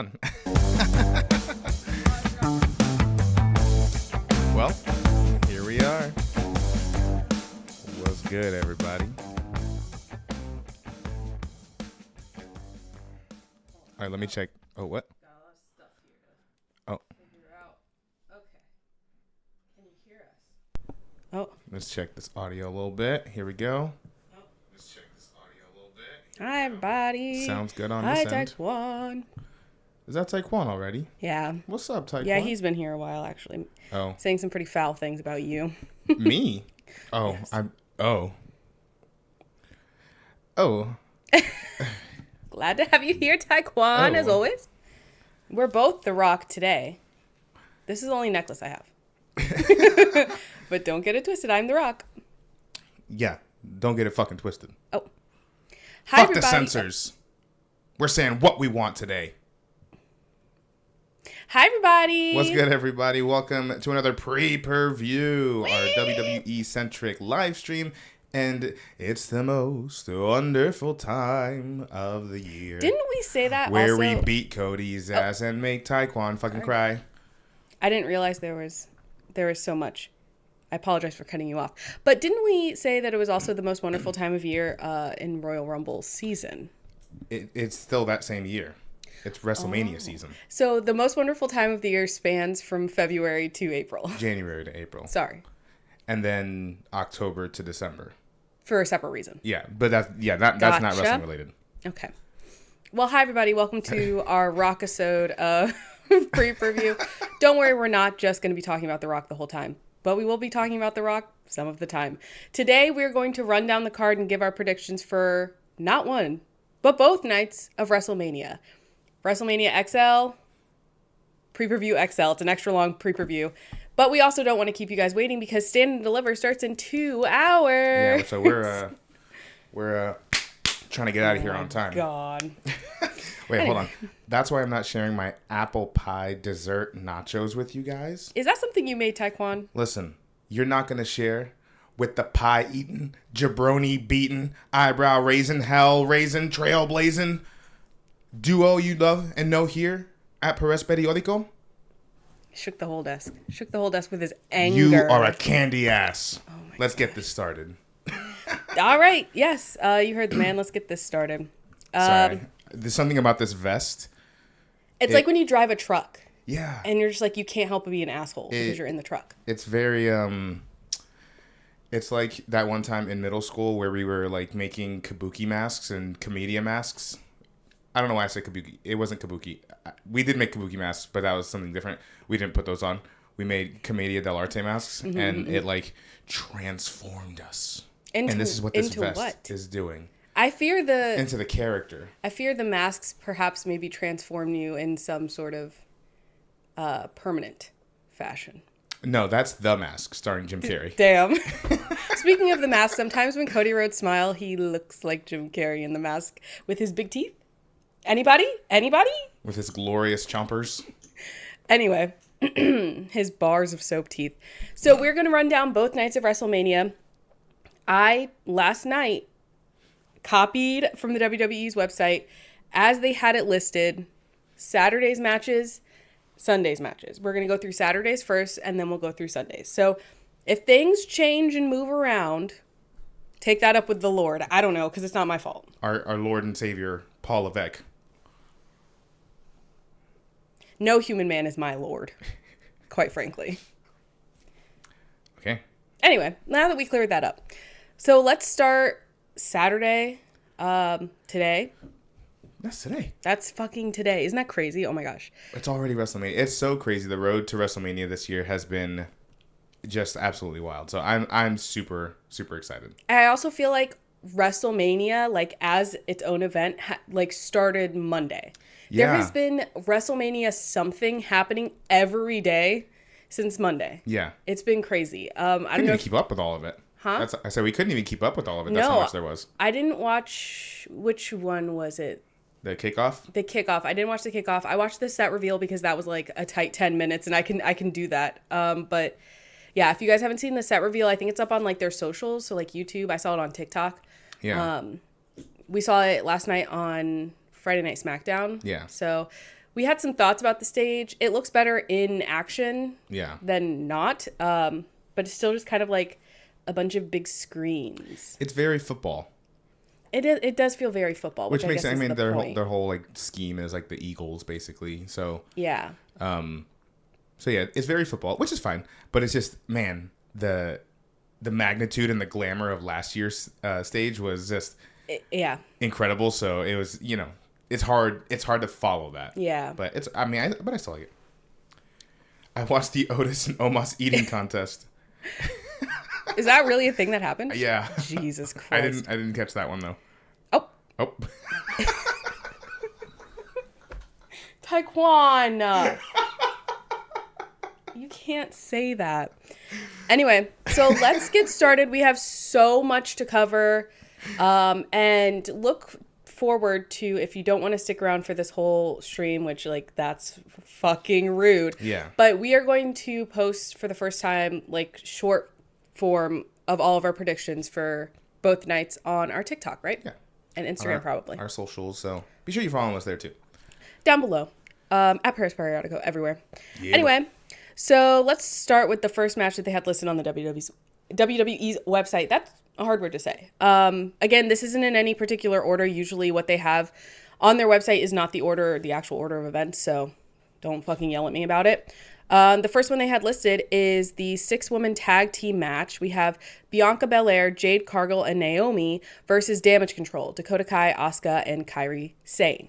on. Well, here we are. What's good, everybody? All right, let me check. Oh, what? Got a lot of stuff here Oh. to figure out. Okay. Can you hear us? Oh. Let's check this audio a little bit. Here we go. Let's check this audio a little bit. Hi, everybody. Sounds good on this end. Hi, Taekwon. Is that Taekwon already? Yeah. What's up, Taekwon? Yeah, he's been here a while, actually. Oh. Saying some pretty foul things about you. Me? Oh, yes. Oh. Glad to have you here, Taekwon, as always. We're both The Rock today. This is the only necklace I have. But don't get it twisted. I'm The Rock. Yeah. Don't get it fucking twisted. Oh. Hi, Fuck everybody. the censors. We're saying what we want today. Hi, everybody. What's good, everybody? Welcome to another pre-per-view, our WWE-centric live stream. And it's the most wonderful time of the year. Didn't we say that where also? we beat Cody's ass and make Taekwon fucking cry. I didn't realize there was so much. I apologize for cutting you off. But didn't we say that it was also the most wonderful time of year in Royal Rumble season? It's still that same year. It's WrestleMania season. So the most wonderful time of the year spans from February to April. January to April. Sorry. And then October to December. For a separate reason. Yeah, but that's not wrestling related. Okay. Well, hi everybody. Welcome to our Rock-isode pre-preview. Don't worry, we're not just going to be talking about The Rock the whole time, but we will be talking about The Rock some of the time. Today, we're going to run down the card and give our predictions for not one, but both nights of WrestleMania. WrestleMania XL, pre-preview XL. It's an extra long pre-preview. But we also don't want to keep you guys waiting because Stand and Deliver starts in 2 hours. Yeah, so we're trying to get out of here on time. God. Wait, hold on. That's why I'm not sharing my apple pie dessert nachos with you guys. Is that something you made, Taekwon? Listen, you're not going to share with the pie-eating, jabroni-beating, eyebrow-raising, hell-raising, trailblazing duo you love and know here at Perez Periódico? Shook the whole desk. Shook the whole desk with his anger. You are a candy ass. Oh my Let's God. get this started. All right. Yes. You heard the man. Let's get this started. Sorry. There's something about this vest. It's like when you drive a truck. Yeah. And you're just like, you can't help but be an asshole because you're in the truck. It's very, it's like that one time in middle school where we were like making kabuki masks and comedia masks. I don't know why I said kabuki. It wasn't kabuki. We did make kabuki masks, but that was something different. We didn't put those on. We made Commedia dell'arte masks, and it like transformed us. And this is what this vest is doing. I fear into the character. I fear the masks perhaps maybe transform you in some sort of permanent fashion. No, that's The Mask, starring Jim Carrey. Damn. Speaking of the mask, sometimes when Cody Rhodes smile, he looks like Jim Carrey in the mask with his big teeth. Anybody? With his glorious chompers. Anyway, his bars of soap teeth. So we're going to run down both nights of WrestleMania. I, last night, copied from the WWE's website as they had it listed, Saturday's matches, Sunday's matches. We're going to go through Saturdays first, and then we'll go through Sundays. So if things change and move around, take that up with the Lord. I don't know, because it's not my fault. Our Lord and Savior, Paul Levesque. No human man is my Lord, quite frankly. Okay. Anyway, now that we cleared that up. So let's start Saturday, today. That's today. That's fucking today. Isn't that crazy? Oh my gosh. It's already WrestleMania. It's so crazy. The road to WrestleMania this year has been just absolutely wild. So I'm super, super excited. I also feel like WrestleMania, like as its own event, started Monday. Yeah. There has been WrestleMania something happening every day since Monday. Yeah. It's been crazy. I don't couldn't know even keep up with all of it. Huh? I said we couldn't even keep up with all of it. That's how much there was. I didn't watch, which one was it? The kickoff? The kickoff. I didn't watch the kickoff. I watched the set reveal because that was like a tight 10 minutes and I can do that. But yeah, if you guys haven't seen the set reveal, I think it's up on like their socials. So like YouTube, I saw it on TikTok. Yeah. We saw it last night on Friday Night SmackDown. Yeah. So We had some thoughts about the stage. It looks better in action Yeah. than not, but it's still just kind of like a bunch of big screens. It's very football. It does feel very football, Which which makes I guess sense. I mean, is the point. their whole like scheme is like the Eagles, basically. So Yeah. so yeah, it's very football, which is fine. But it's just, man, the magnitude and the glamour of last year's stage was just Yeah. incredible. So it was, it's hard to follow that. Yeah. But but I still like it. I watched the Otis and Omos eating contest. Is that really a thing that happened? Yeah. Jesus Christ. I didn't catch that one though. Oh. Oh. Taekwon. You can't say that. Anyway, so let's get started. We have so much to cover. And look forward to, if you don't want to stick around for this whole stream, which like that's fucking rude. Yeah. But we are going to post for the first time like short form of all of our predictions for both nights on our TikTok, right? Yeah. And Instagram probably. Our socials. So be sure you follow us there too. Down below. At Perez Periodico everywhere. Yeah. Anyway, so let's start with the first match that they had listed on the WWE's website. That's a hard word to say. Again, this isn't in any particular order. Usually what they have on their website is not the actual order of events, so don't fucking yell at me about it. The first one they had listed is the 6-woman tag team match. We have Bianca Belair, Jade Cargill, and Naomi versus Damage Control, Dakota Kai, Asuka, and Kairi Sane.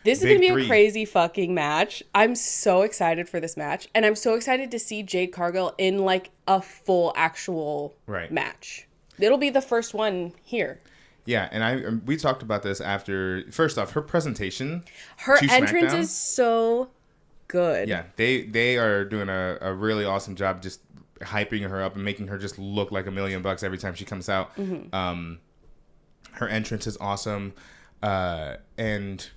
This is going to be a crazy fucking match. I'm so excited for this match. And I'm so excited to see Jade Cargill in like a full actual match. It'll be the first one here. Yeah, and we talked about this after. First off, her presentation. Her entrance is so good. Yeah, they are doing a really awesome job just hyping her up and making her just look like $1 million every time she comes out. Mm-hmm. Her entrance is awesome. And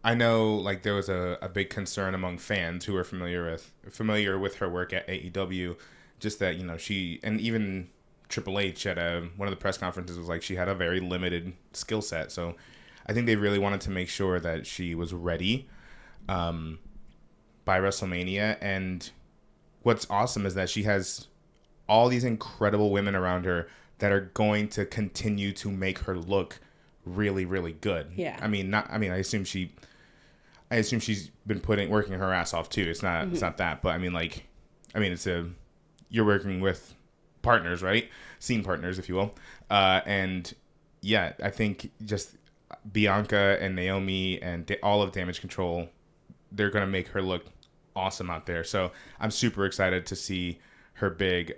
I know like there was a big concern among fans who are familiar with her work at AEW, just that, she, and even Triple H at one of the press conferences was like she had a very limited skill set. So I think they really wanted to make sure that she was ready by WrestleMania. And what's awesome is that she has all these incredible women around her that are going to continue to make her look really, really good. Yeah. I assume she's been working her ass off too. It's not it's not that, but you're working with partners, right? Scene partners, if you will. And yeah, I think just Bianca and Naomi and all of Damage Control, they're going to make her look awesome out there. So I'm super excited to see her big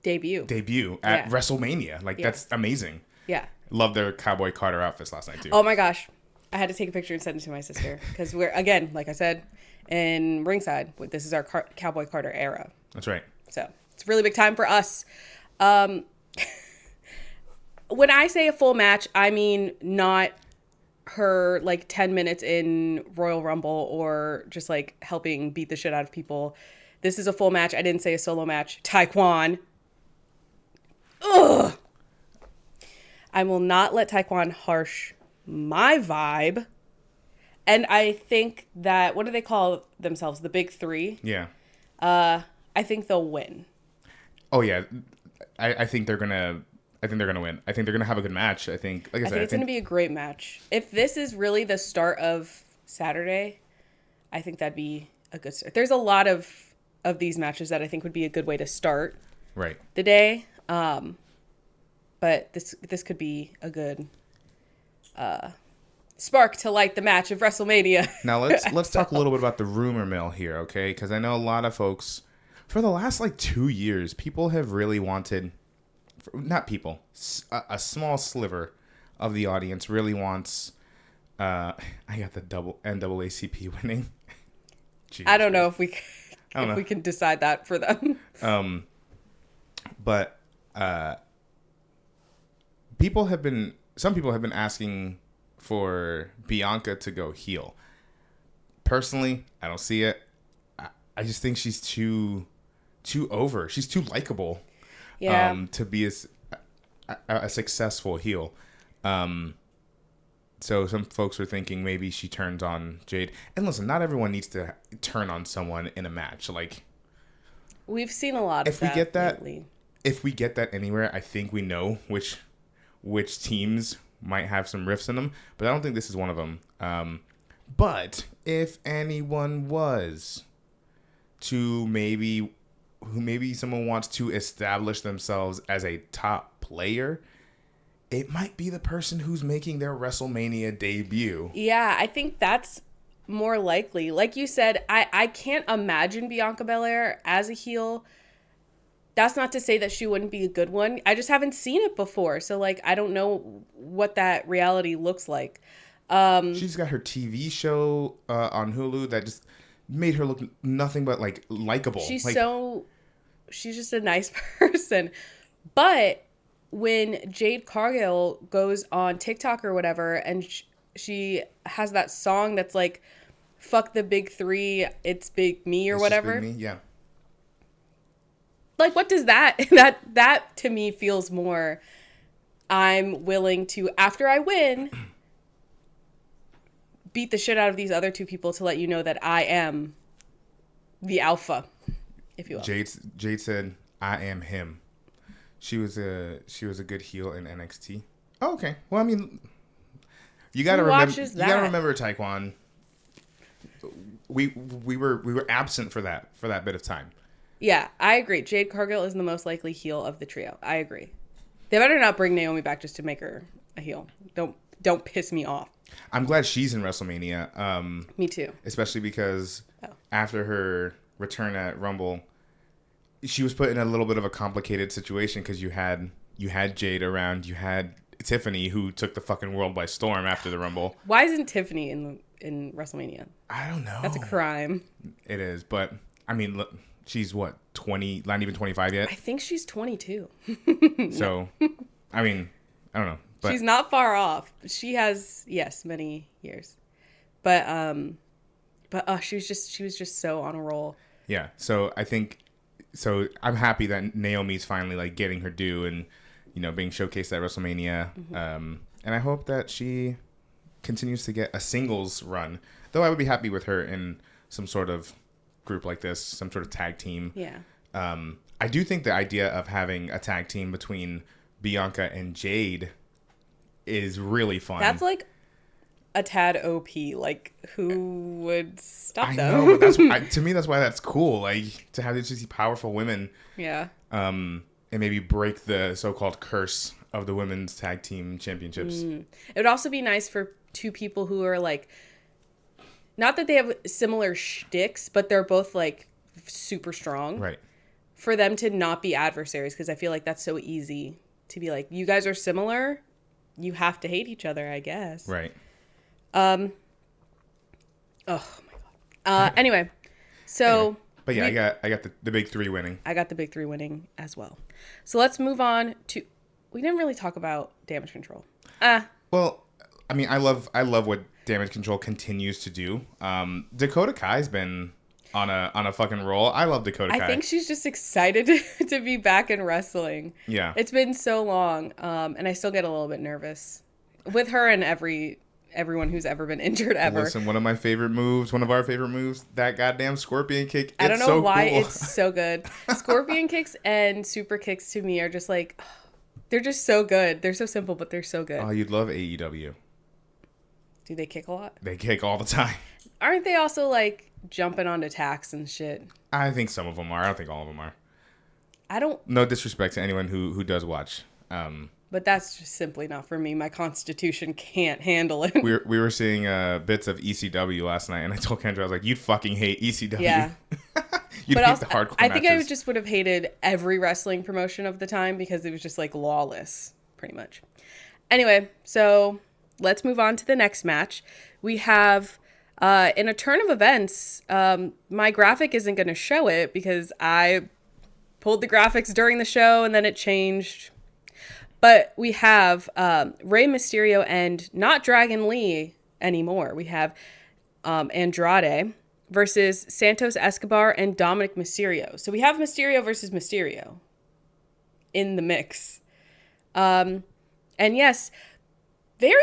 debut at WrestleMania. That's amazing. Yeah. Love their Cowboy Carter outfits last night too. Oh my gosh. I had to take a picture and send it to my sister because we're, again, like I said, in ringside. This is our Cowboy Carter era. That's right. So it's a really big time for us. When I say a full match, I mean not her like 10 minutes in Royal Rumble or just like helping beat the shit out of people. This is a full match. I didn't say a solo match. Taekwon. Ugh. I will not let Taekwon harsh my vibe. And I think that, what do they call themselves? The big three? Yeah. I think they'll win. Oh yeah. I think they're gonna win. I think they're gonna have a good match. I think It's gonna be a great match. If this is really the start of Saturday, I think that'd be a good start. There's a lot of these matches that I think would be a good way to start the day. But this could be a good spark to light the match of WrestleMania. Now let's talk a little bit about the rumor mill here, okay? Because I know a lot of folks, for the last 2 years, people have really wanted, not people, a small sliver of the audience really wants. I got the double NAACP winning. I don't know if we can decide that for them. But some people have been asking for Bianca to go heel. Personally, I don't see it. I just think she's too over. She's too likable. Yeah. To be a successful heel. So some folks are thinking maybe she turns on Jade. And listen, not everyone needs to turn on someone in a match. Like, we've seen a lot of if we get that, lately. if we get that anywhere, I think we know which teams might have some rifts in them. But I don't think this is one of them. But if anyone was to maybe someone wants to establish themselves as a top player, it might be the person who's making their WrestleMania debut. Yeah, I think that's more likely. Like you said, I can't imagine Bianca Belair as a heel. That's not to say that she wouldn't be a good one. I just haven't seen it before. So, like, I don't know what that reality looks like. She's got her TV show on Hulu that just made her look nothing but, like, likable. She's like, just a nice person. But when Jade Cargill goes on TikTok or whatever, and she has that song that's like, fuck the big three, it's big me or it's whatever. Just big me? Yeah. Like, what does that to me feels more, I'm willing to, after I win, beat the shit out of these other two people to let you know that I am the alpha, if you will. Jade said, I am him. She was a good heel in NXT. Oh, okay. Well, I mean, you gotta remember, Taekwon. We were absent for that bit of time. Yeah, I agree. Jade Cargill is the most likely heel of the trio. I agree. They better not bring Naomi back just to make her a heel. Don't piss me off. I'm glad she's in WrestleMania. Me too. Especially because after her return at Rumble, she was put in a little bit of a complicated situation because you had Jade around, you had Tiffany, who took the fucking world by storm after the Rumble. Why isn't Tiffany in WrestleMania? I don't know. That's a crime. It is, but I mean, look, she's what, 20? Not even 25 yet. I think she's 22. So, I mean, I don't know. But she's not far off. She has, yes, many years, but she was just so on a roll. Yeah. So I'm happy that Naomi's finally like getting her due and, you know, being showcased at WrestleMania. Mm-hmm. And I hope that she continues to get a singles run. Though I would be happy with her in some sort of group like this, some sort of tag team. Yeah. I do think the idea of having a tag team between Bianca and Jade is really fun. That's like a tad OP. Like, who would stop them? I know, but to me, that's why that's cool. Like, to have these powerful women. Yeah. And maybe break the so-called curse of the women's tag team championships. It would also be nice for two people who are like, not that they have similar shticks, but they're both like super strong. Right. For them to not be adversaries, because I feel like that's so easy to be like, you guys are similar, you have to hate each other, I guess. Right. Oh my god. Anyway, so. But yeah, I got the big three winning. I got the big three winning as well. So let's move on to. We didn't really talk about Damage Control. Well, I mean, I love what Damage Control continues to do. Dakota Kai's been on a fucking roll. I love Dakota Kai. I think she's just excited to be back in wrestling. Yeah. It's been so long, and I still get a little bit nervous with her and everyone who's ever been injured ever. Listen, one of our favorite moves, that goddamn scorpion kick. I don't know why it's so good. Scorpion kicks and super kicks to me are just like, they're just so good. They're so simple, but they're so good. Oh, you'd love AEW. Do they kick a lot? They kick all the time. Aren't they also like jumping onto tacks and shit? I think some of them are. I don't think all of them are. I don't. No disrespect to anyone who does watch. But that's just simply not for me. My constitution can't handle it. We were seeing bits of ECW last night, and I told Kendra, I was like, "You'd fucking hate ECW." Yeah. You'd hate the hardcore I think matches. I just would have hated every wrestling promotion of the time because it was just like lawless, pretty much. Anyway, so let's move on to the next match. We have, in a turn of events, my graphic isn't going to show it because I pulled the graphics during the show and then it changed. But we have Rey Mysterio and not Dragon Lee anymore. We have Andrade versus Santos Escobar and Dominic Mysterio. So we have Mysterio versus Mysterio in the mix. And yes, very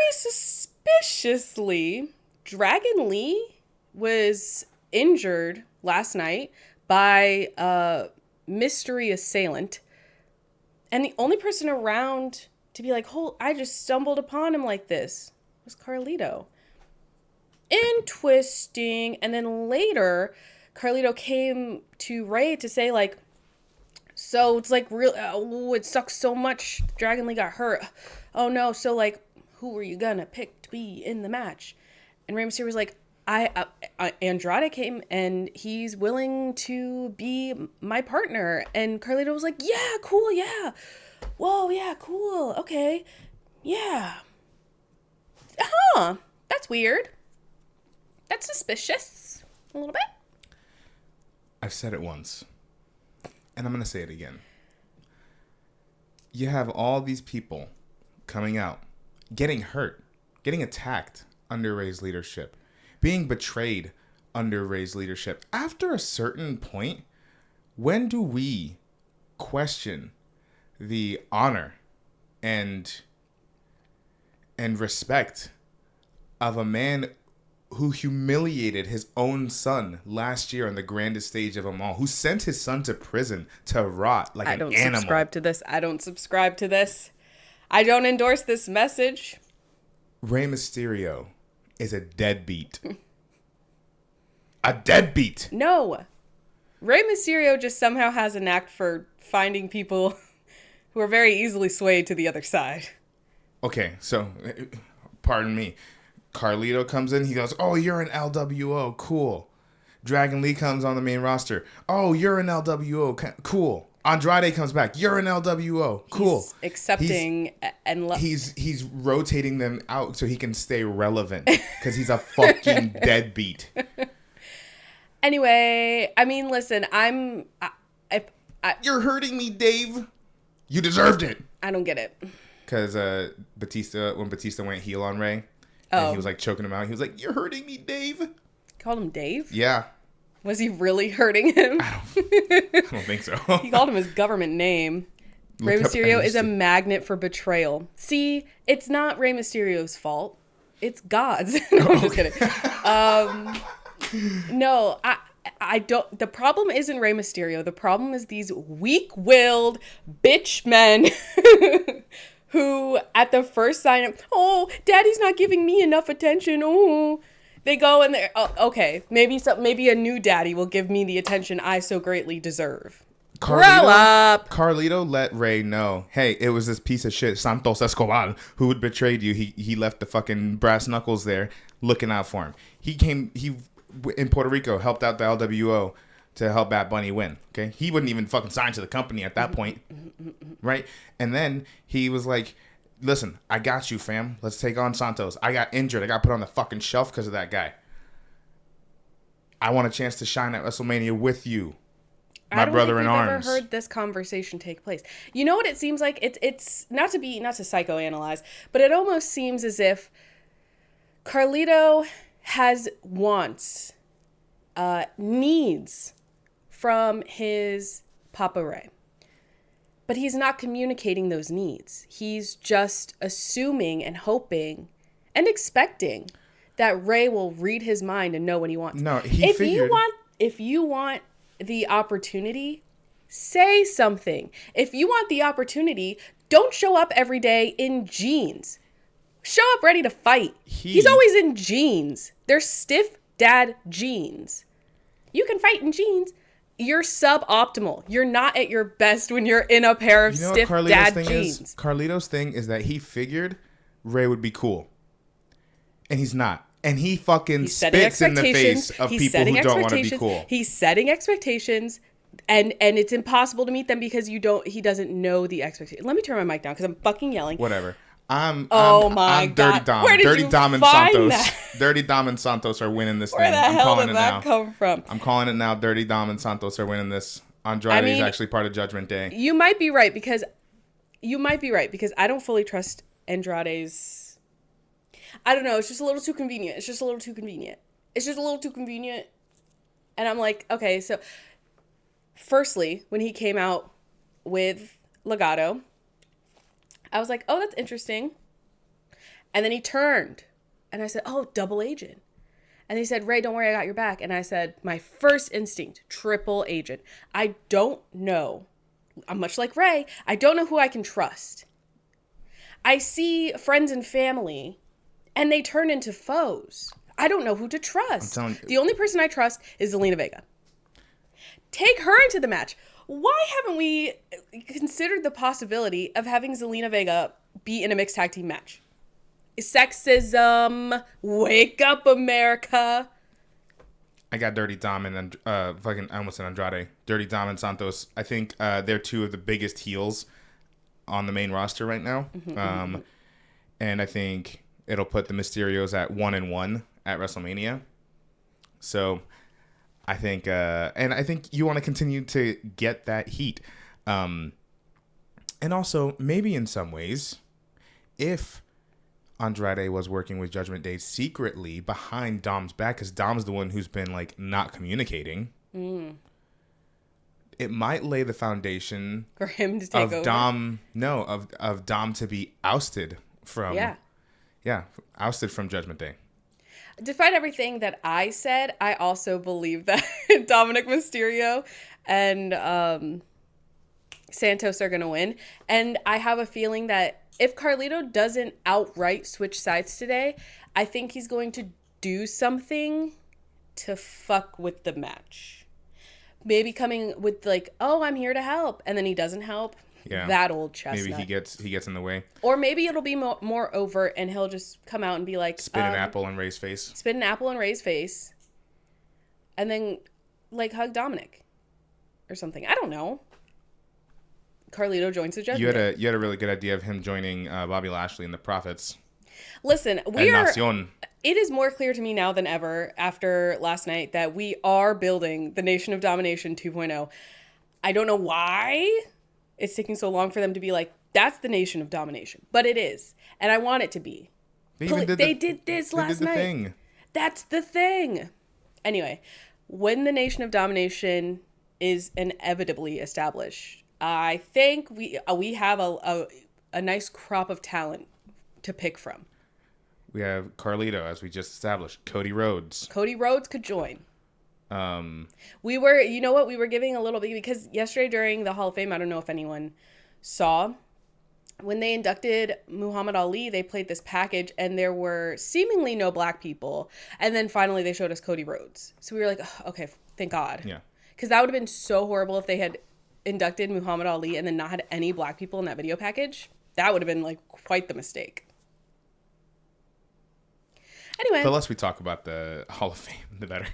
Suspiciously, Dragon Lee was injured last night by a mystery assailant. And the only person around to be like, "Oh, I just stumbled upon him like this," was Carlito. Twisting. And then later, Carlito came to Ray to say, like, so it's like, real. Oh, it sucks so much. Dragon Lee got hurt. Oh no. So, like, who were you gonna pick to be in the match? And Rey Mysterio was like, Andrade came and he's willing to be my partner. And Carlito was like, yeah, cool, yeah. Whoa, yeah, cool. Okay. Yeah. Huh. That's weird. That's suspicious. A little bit. I've said it once. And I'm going to say it again. You have all these people coming out, getting hurt, getting attacked under Ray's leadership, being betrayed under Ray's leadership. After a certain point, when do we question the honor and respect of a man who humiliated his own son last year on the grandest stage of them all, who sent his son to prison to rot like an animal? I don't subscribe to this. I don't subscribe to this. I don't endorse this message. Rey Mysterio is a deadbeat. A deadbeat. No. Rey Mysterio just somehow has a knack for finding people who are very easily swayed to the other side. Okay, so, pardon me. Carlito comes in, he goes, "Oh, you're an LWO, cool." Dragon Lee comes on the main roster. "Oh, you're an LWO, cool." Andrade comes back. "You're an LWO, cool." He's accepting he's rotating them out so he can stay relevant because he's a fucking deadbeat. Anyway, I mean, listen, You're hurting me, Dave. You deserved it. I don't get it. Because when Batista went heel on Ray, and he was like choking him out, he was like, "You're hurting me, Dave." Called him Dave? Yeah. Was he really hurting him? I don't think so. He called him his government name. Rey Mysterio is a magnet for betrayal. See, it's not Rey Mysterio's fault. It's God's. No, I'm just kidding. No, I don't. The problem isn't Rey Mysterio. The problem is these weak-willed bitch men who, at the first sign of, "Oh, Daddy's not giving me enough attention," oh, they go and they're, okay, maybe a new daddy will give me the attention I so greatly deserve. Grow up. Carlito let Ray know, hey, it was this piece of shit, Santos Escobar, who had betrayed you. He left the fucking brass knuckles there looking out for him. He in Puerto Rico, helped out the LWO to help Bad Bunny win. Okay, he wouldn't even fucking sign to the company at that point, right? And then he was like, "Listen, I got you, fam. Let's take on Santos. I got injured. I got put on the fucking shelf because of that guy. I want a chance to shine at WrestleMania with you, my brother in arms." I don't think we've ever heard this conversation take place. You know what it seems like? It's not to psychoanalyze, but it almost seems as if Carlito has wants, needs from his Papa Ray. But he's not communicating those needs. He's just assuming and hoping and expecting that Ray will read his mind and know what he wants. No, if you want the opportunity, say something. If you want the opportunity, don't show up every day in jeans. Show up ready to fight. He's always in jeans. They're stiff dad jeans. You can fight in jeans. You're suboptimal. You're not at your best when you're in a pair of stiff dad jeans. Carlito's thing is that he figured Ray would be cool. And he's not. And he fucking spits in the face of people who don't want to be cool. He's setting expectations, and it's impossible to meet them because he doesn't know the expectations. Let me turn my mic down because I'm fucking yelling. Whatever. I'm God. Dirty Dom. Where did Dirty you Dom and find Santos. that? Dirty Dom and Santos are winning this Where thing. the I'm hell calling did it that now. come from? I'm calling it now. Dirty Dom and Santos are winning this. Andrade is actually part of Judgment Day. You might be right because I don't fully trust Andrade's. I don't know. It's just a little too convenient. And I'm like, okay, so firstly, when he came out with Legado, I was like, oh, that's interesting. And then he turned And I said, oh, double agent. And they said, Ray, don't worry, I got your back. And I said, my first instinct, triple agent. I don't know. I'm much like Ray. I don't know who I can trust. I see friends and family, and they turn into foes. I don't know who to trust. The only person I trust is Zelina Vega. Take her into the match. Why haven't we considered the possibility of having Zelina Vega be in a mixed tag team match? Sexism. Wake up, America. I got Dirty Dom and I almost said Andrade. Dirty Dom and Santos. I think they're two of the biggest heels on the main roster right now. And I think it'll put the Mysterios at 1-1 at WrestleMania. So I think, and I think you want to continue to get that heat. And also, maybe in some ways, if Andrade was working with Judgment Day secretly behind Dom's back, because Dom's the one who's been like not communicating. It might lay the foundation for him to take over. Of Dom to be ousted from ousted from Judgment Day. Despite everything that I said, I also believe that Dominic Mysterio and Santos are going to win. And I have a feeling that if Carlito doesn't outright switch sides today, I think he's going to do something to fuck with the match. Maybe coming with like, oh, I'm here to help. And then he doesn't help. Yeah. That old chestnut. Maybe he gets in the way. Or maybe it'll be more overt and he'll just come out and be like... Spit an apple in Ray's face. Spit an apple in Ray's face. And then like hug Dominic. Or something. I don't know. Carlito joins the Judgment Day. You had a really good idea of him joining Bobby Lashley and the Profits. Listen, it is more clear to me now than ever after last night that we are building the Nation of Domination 2.0. I don't know why it's taking so long for them to be like, that's the Nation of Domination. But it is. And I want it to be. They did this last night. Thing. That's the thing. Anyway, when the Nation of Domination is inevitably established, I think we have a nice crop of talent to pick from. We have Carlito, as we just established. Cody Rhodes. Cody Rhodes could join. We were giving a little bit, because yesterday during the Hall of Fame, I don't know if anyone saw, when they inducted Muhammad Ali, they played this package and there were seemingly no black people. And then finally they showed us Cody Rhodes. So we were like, oh, okay, thank God. Yeah. Because that would have been so horrible if they had inducted Muhammad Ali and then not had any black people in that video package. That would have been like quite the mistake. Anyway. The less we talk about the Hall of Fame, the better.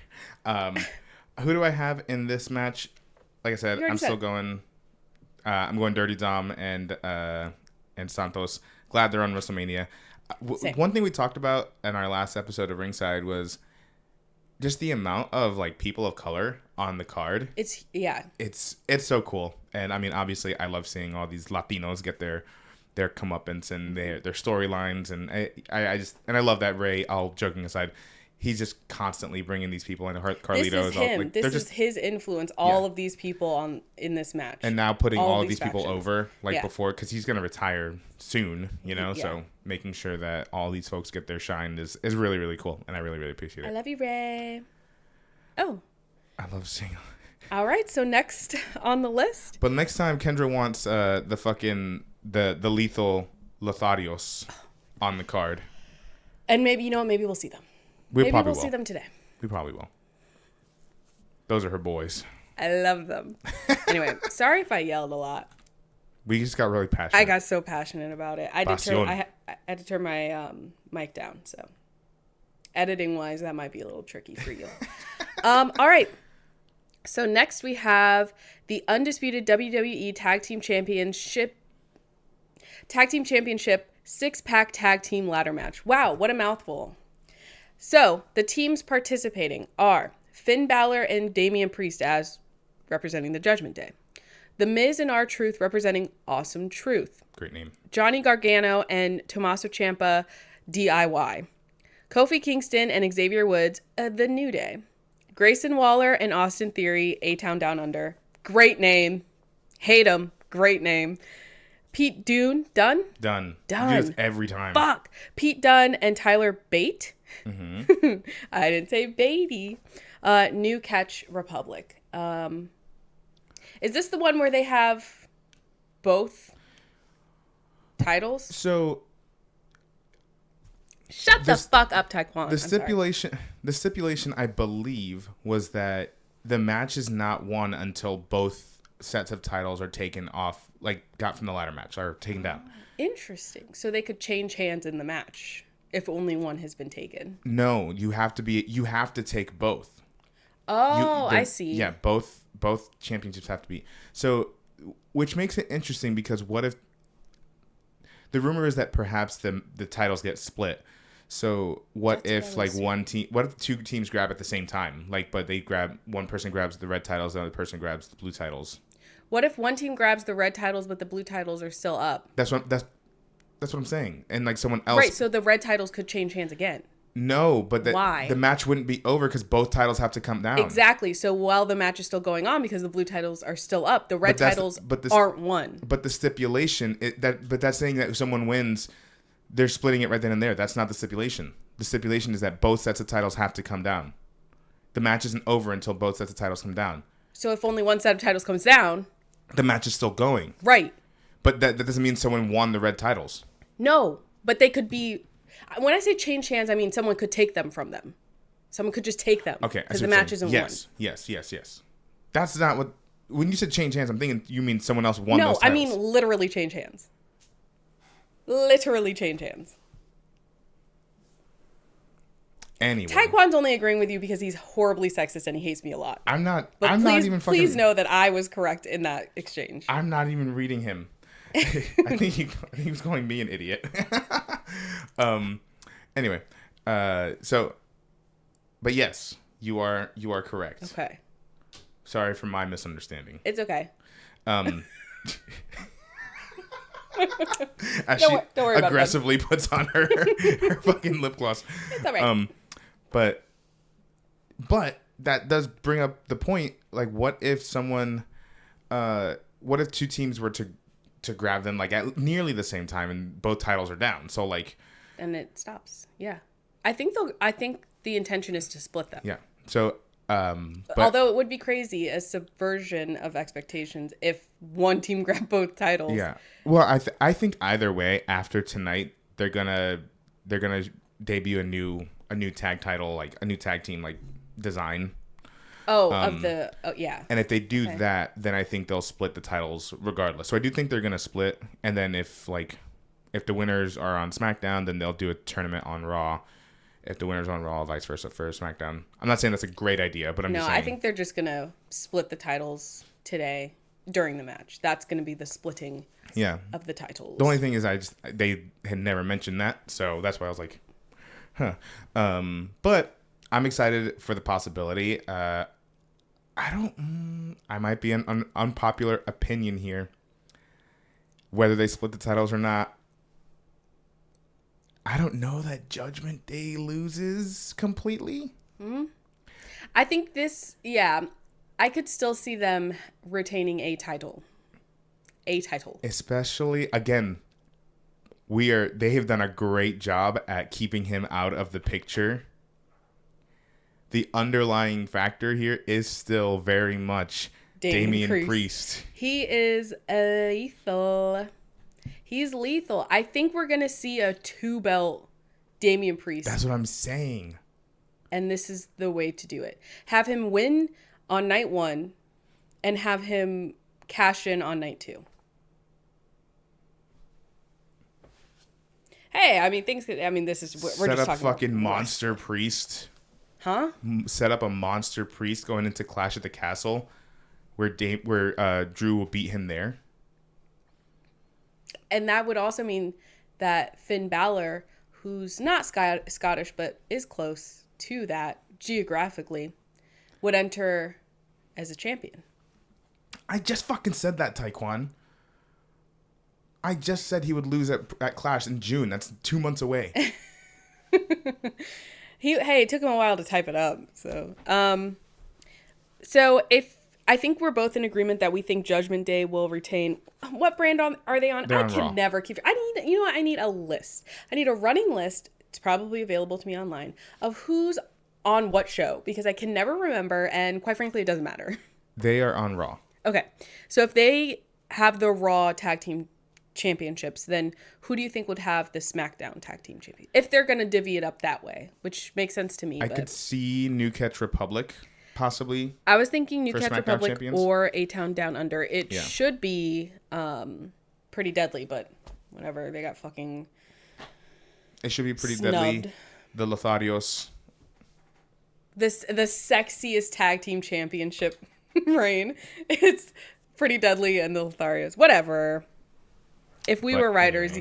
Who do I have in this match? Like I said, I'm still going. I'm going Dirty Dom and Santos. Glad they're on WrestleMania. One thing we talked about in our last episode of Ringside was just the amount of like people of color on the card. It's so cool. And I mean, obviously, I love seeing all these Latinos get their comeuppance and their storylines, and I love that Ray. All joking aside, he's just constantly bringing these people in. Carlito this is him. This is his influence. All of these people in this match, and now putting all of these people over before, because he's gonna retire soon. So making sure that all these folks get their shine is really, really cool, and I really, really appreciate it. I love you, Ray. Oh, I love seeing. All right, so next on the list. But next time Kendra wants the lethal Lotharios on the card. And maybe we'll see them. Maybe we'll see them today. We probably will. Those are her boys. I love them. Anyway, sorry if I yelled a lot. We just got really passionate. I got so passionate about it. I had to turn my mic down, so editing wise that might be a little tricky for you. All right. So next we have the undisputed WWE Tag Team Championship 6-pack tag team ladder match. Wow, what a mouthful. So, the teams participating are Finn Balor and Damian Priest as representing the Judgment Day. The Miz and R-Truth representing Awesome Truth. Great name. Johnny Gargano and Tommaso Ciampa, DIY. Kofi Kingston and Xavier Woods, The New Day. Grayson Waller and Austin Theory, A-Town Down Under. Great name. Hate 'em. Great name. Pete Dunne. Done. You do this every time. Fuck. Pete Dunne and Tyler Bate. Mm-hmm. I didn't say Beatty. New Catch Republic. Is this the one where they have both titles? So shut the fuck up, Taekwon. The stipulation, I believe, was that the match is not won until both sets of titles are taken off, like got from the ladder match, are taken down. Interesting. So they could change hands in the match if only one has been taken. No, you have to take both. Oh, I see. Yeah, both championships have to be. So, which makes it interesting because what if the rumor is that perhaps the titles get split. So what if like what if two teams grab at the same time? Like, but one person grabs the red titles, the other person grabs the blue titles. What if one team grabs the red titles, but the blue titles are still up? That's what I'm saying. And like someone else. Right. So the red titles could change hands again. No, but why? The match wouldn't be over because both titles have to come down. Exactly. So while the match is still going on, because the blue titles are still up, the red titles aren't won. But the stipulation, that's saying that if someone wins, they're splitting it right then and there. That's not the stipulation. The stipulation is that both sets of titles have to come down. The match isn't over until both sets of titles come down. So if only one set of titles comes down, the match is still going. Right. But that doesn't mean someone won the red titles. No, but they could be. When I say change hands, I mean someone could take them from them. Someone could just take them. Okay. Because the match isn't won. Yes. That's not what. When you said change hands, I'm thinking you mean someone else won those titles. No, I mean literally change hands. Literally change hands. Anyway. Taekwon's only agreeing with you because he's horribly sexist and he hates me a lot. I'm not. But I'm not even fucking. Please know that I was correct in that exchange. I'm not even reading him. I think he was calling me an idiot. Anyway, so, but yes, you are correct. Okay. Sorry for my misunderstanding. It's okay. As she aggressively puts on her fucking lip gloss. It's all right. But that does bring up the point. Like, what if two teams were to grab them like at nearly the same time and both titles are down? So like, and it stops. Yeah, I think the intention is to split them. Yeah. So, although it would be crazy, a subversion of expectations if one team grabbed both titles. Yeah. Well, I think either way, after tonight, they're gonna debut a new tag title, like a new tag team like design. Yeah. And if they do that, then I think they'll split the titles regardless. So I do think they're gonna split, and then if the winners are on SmackDown, then they'll do a tournament on Raw. If the winner's on Raw, vice versa for SmackDown. I'm not saying that's a great idea, but I'm just saying. No, I think they're just gonna split the titles today during the match. That's gonna be the splitting. Yeah. Of the titles. The only thing is, they had never mentioned that, so that's why I was like, huh. But I'm excited for the possibility. I might be an unpopular opinion here. Whether they split the titles or not, I don't know that Judgment Day loses completely. Mm-hmm. I think I could still see them retaining a title. Especially, again, they have done a great job at keeping him out of the picture. The underlying factor here is still very much Damian Priest. He is lethal. He's lethal. I think we're going to see a 2-belt Damian Priest. That's what I'm saying. And this is the way to do it. Have him win on night 1 and have him cash in on night 2. Hey, this is what we're just talking about. Set up fucking Monster Priest. Huh? Set up a Monster Priest going into Clash at the Castle where Drew will beat him there. And that would also mean that Finn Balor, who's not Scottish but is close to that geographically, would enter as a champion. I just fucking said that, Taekwon. I just said he would lose at Clash in June. That's 2 months away. It took him a while to type it up. So if I think we're both in agreement that we think Judgment Day will retain. What brand are they on? They're I on can Raw. never keep. You know what? I need a list. I need a running list. It's probably available to me online of who's on what show because I can never remember, and quite frankly, it doesn't matter. They are on Raw. Okay, so if they have the Raw Tag Team Championships, then who do you think would have the SmackDown Tag Team Champion? If they're gonna divvy it up that way, which makes sense to me. I could see New Catch Republic, possibly. I was thinking New Catch SmackDown Republic champions? or A-Town Down Under. It Yeah. should be pretty deadly, but whatever. They got fucking It should be pretty snubbed. deadly. The Lotharios. The sexiest tag team championship reign. It's pretty deadly and the Lotharios. Whatever. If we were writers,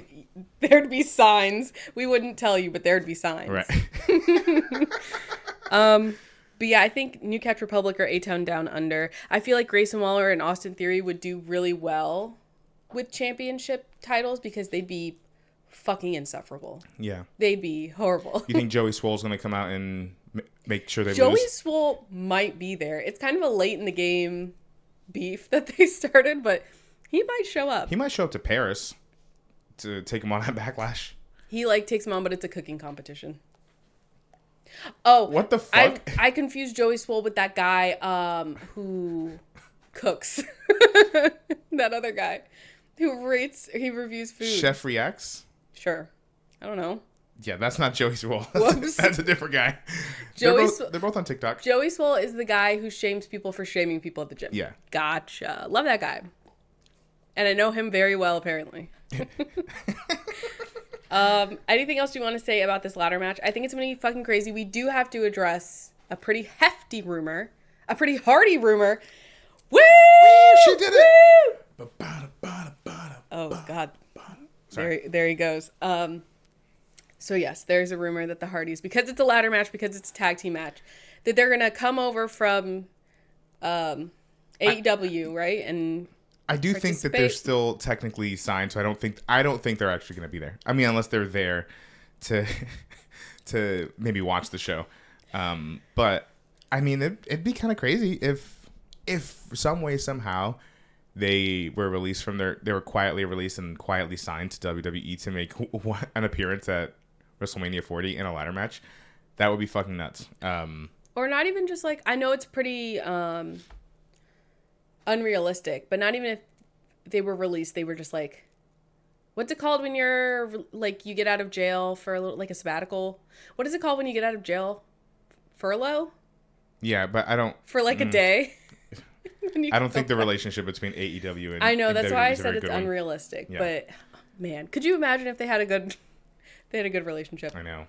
there'd be signs. We wouldn't tell you, but there'd be signs. Right. But yeah, I think New Catch Republic or A-Town Down Under. I feel like Grayson Waller and Austin Theory would do really well with championship titles because they'd be fucking insufferable. Yeah. They'd be horrible. You think Joey Swole's going to come out and make sure they Joey lose? Swole might be there. It's kind of a late in the game beef that they started, but he might show up. He might show up to Paris to take him on at Backlash. He takes him on, but it's a cooking competition. Oh, What the fuck? I confused Joey Swole with that guy who cooks. That other guy who reviews food. Chef Reacts? Sure. I don't know. Yeah, that's not Joey Swole. Whoops. That's a different guy. They're both on TikTok. Joey Swole is the guy who shames people for shaming people at the gym. Yeah. Gotcha. Love that guy. And I know him very well, apparently. Anything else you want to say about this ladder match? I think it's going to be fucking crazy. We do have to address a pretty hefty rumor. A pretty hearty rumor. Woo! She did it! Oh, God. There he goes. So, yes, there's a rumor that the Hardys, because it's a ladder match, because it's a tag team match, that they're going to come over from AEW, right? And I do think that they're still technically signed, so I don't think they're actually going to be there. I mean, unless they're there to maybe watch the show. But I mean, it'd be kind of crazy if some way somehow they were released from they were quietly released and quietly signed to WWE to make an appearance at WrestleMania 40 in a ladder match. That would be fucking nuts. Or not even just I know it's pretty unrealistic, but not even if they were released, they were just what's it called when you're you get out of jail for a little a sabbatical? What is it called when you get out of jail? Furlough? Yeah, but I don't for a day. I don't think the relationship between AEW and I know that's WWE why I is a said very it's good one. unrealistic. Yeah. But man, could you imagine if they had a good relationship? I know.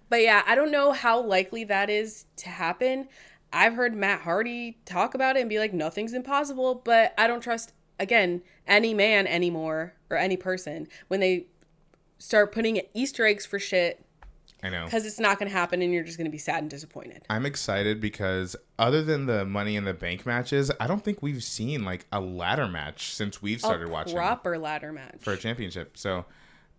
But yeah, I don't know how likely that is to happen. I've heard Matt Hardy talk about it and be like, nothing's impossible, but I don't trust, again, any man anymore or any person when they start putting Easter eggs for shit. I know. Because it's not going to happen and you're just going to be sad and disappointed. I'm excited because other than the Money in the Bank matches, I don't think we've seen a ladder match since we've started watching. A proper ladder match. For a championship. So,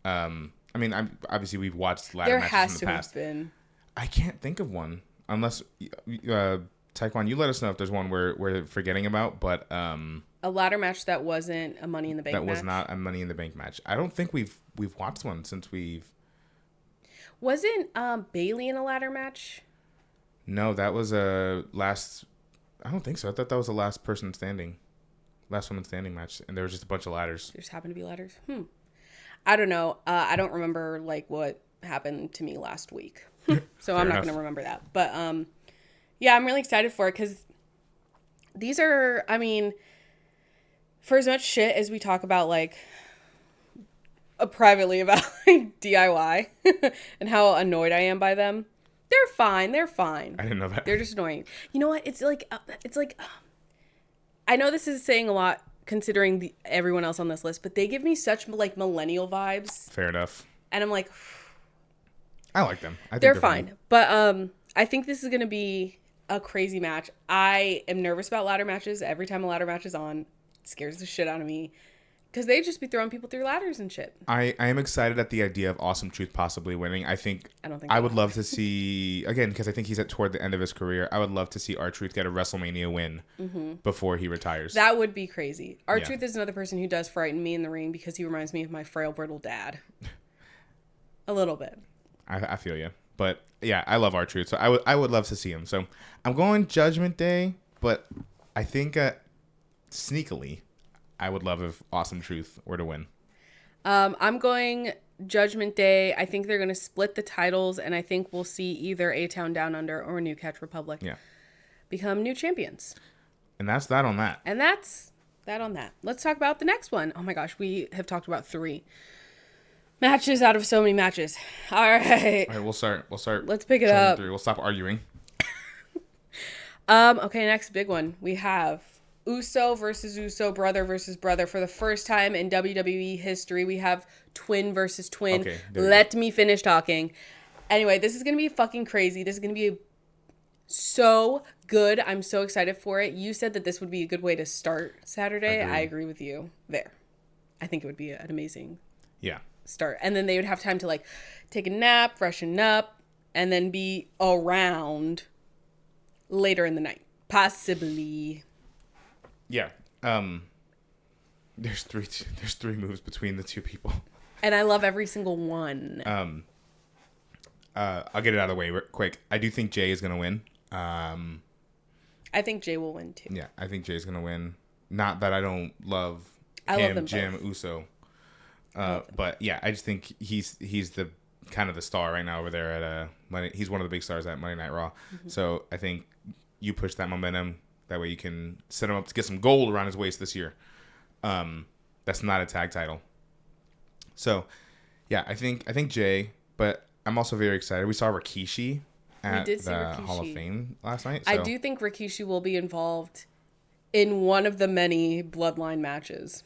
I mean, obviously we've watched ladder matches in the past. There has to have been. I can't think of one. Unless, Taekwon, you let us know if there's one we're forgetting about, but... a ladder match that wasn't a Money in the Bank match? That was not a Money in the Bank match. I don't think we've watched one since we've... Wasn't Bailey in a ladder match? No, that was a last... I don't think so. I thought that was the last woman standing match, and there was just a bunch of ladders. There just happened to be ladders? I don't know. I don't remember, what happened to me last week. So I'm not going to remember that. But, yeah, I'm really excited for it because these are, I mean, for as much shit as we talk about, privately about DIY and how annoyed I am by them, they're fine. They're fine. I didn't know that. They're just annoying. You know what? It's I know this is saying a lot considering everyone else on this list, but they give me such millennial vibes. Fair enough. And I'm like... I like them. I think they're fine. But I think this is going to be a crazy match. I am nervous about ladder matches. Every time a ladder match is on, it scares the shit out of me. Because they just be throwing people through ladders and shit. I am excited at the idea of Awesome Truth possibly winning. I don't think I would love to see, again, because I think he's toward the end of his career, I would love to see R-Truth get a WrestleMania win before he retires. That would be crazy. R-Truth is another person who does frighten me in the ring because he reminds me of my frail, brittle dad. A little bit. I feel you. But yeah, I love R-Truth, so I would love to see him. So I'm going Judgment Day, but I think sneakily, I would love if Awesome Truth were to win. I'm going Judgment Day. I think they're going to split the titles, and I think we'll see either A-Town Down Under or New Catch Republic become new champions. And that's that on that. And that's that on that. Let's talk about the next one. Oh my gosh, we have talked about 3 matches out of so many matches. All right. We'll start. Let's pick it up. 3. We'll stop arguing. Okay, next big one. We have Uso versus Uso, brother versus brother. For the first time in WWE history, we have twin versus twin. Okay, Let me finish talking. Anyway, this is going to be fucking crazy. This is going to be so good. I'm so excited for it. You said that this would be a good way to start Saturday. Agreed. I agree with you there. I think it would be an amazing start. And then they would have time to like take a nap, freshen up, and then be around later in the night. Possibly. Yeah. There's three moves between the two people. And I love every single one. I'll get it out of the way quick. I do think Jay is going to win. I think Jay will win too. Yeah, I think Jay's going to win. Not that I don't love Jim, both. Uso. But yeah, I just think he's the kind of the star right now over there at he's one of the big stars at Monday Night Raw. Mm-hmm. So I think you push that momentum. That way you can set him up to get some gold around his waist this year. That's not a tag title. So yeah, I think Jay, but I'm also very excited. We saw Rikishi at the Hall of Fame last night. So. I do think Rikishi will be involved in one of the many Bloodline matches.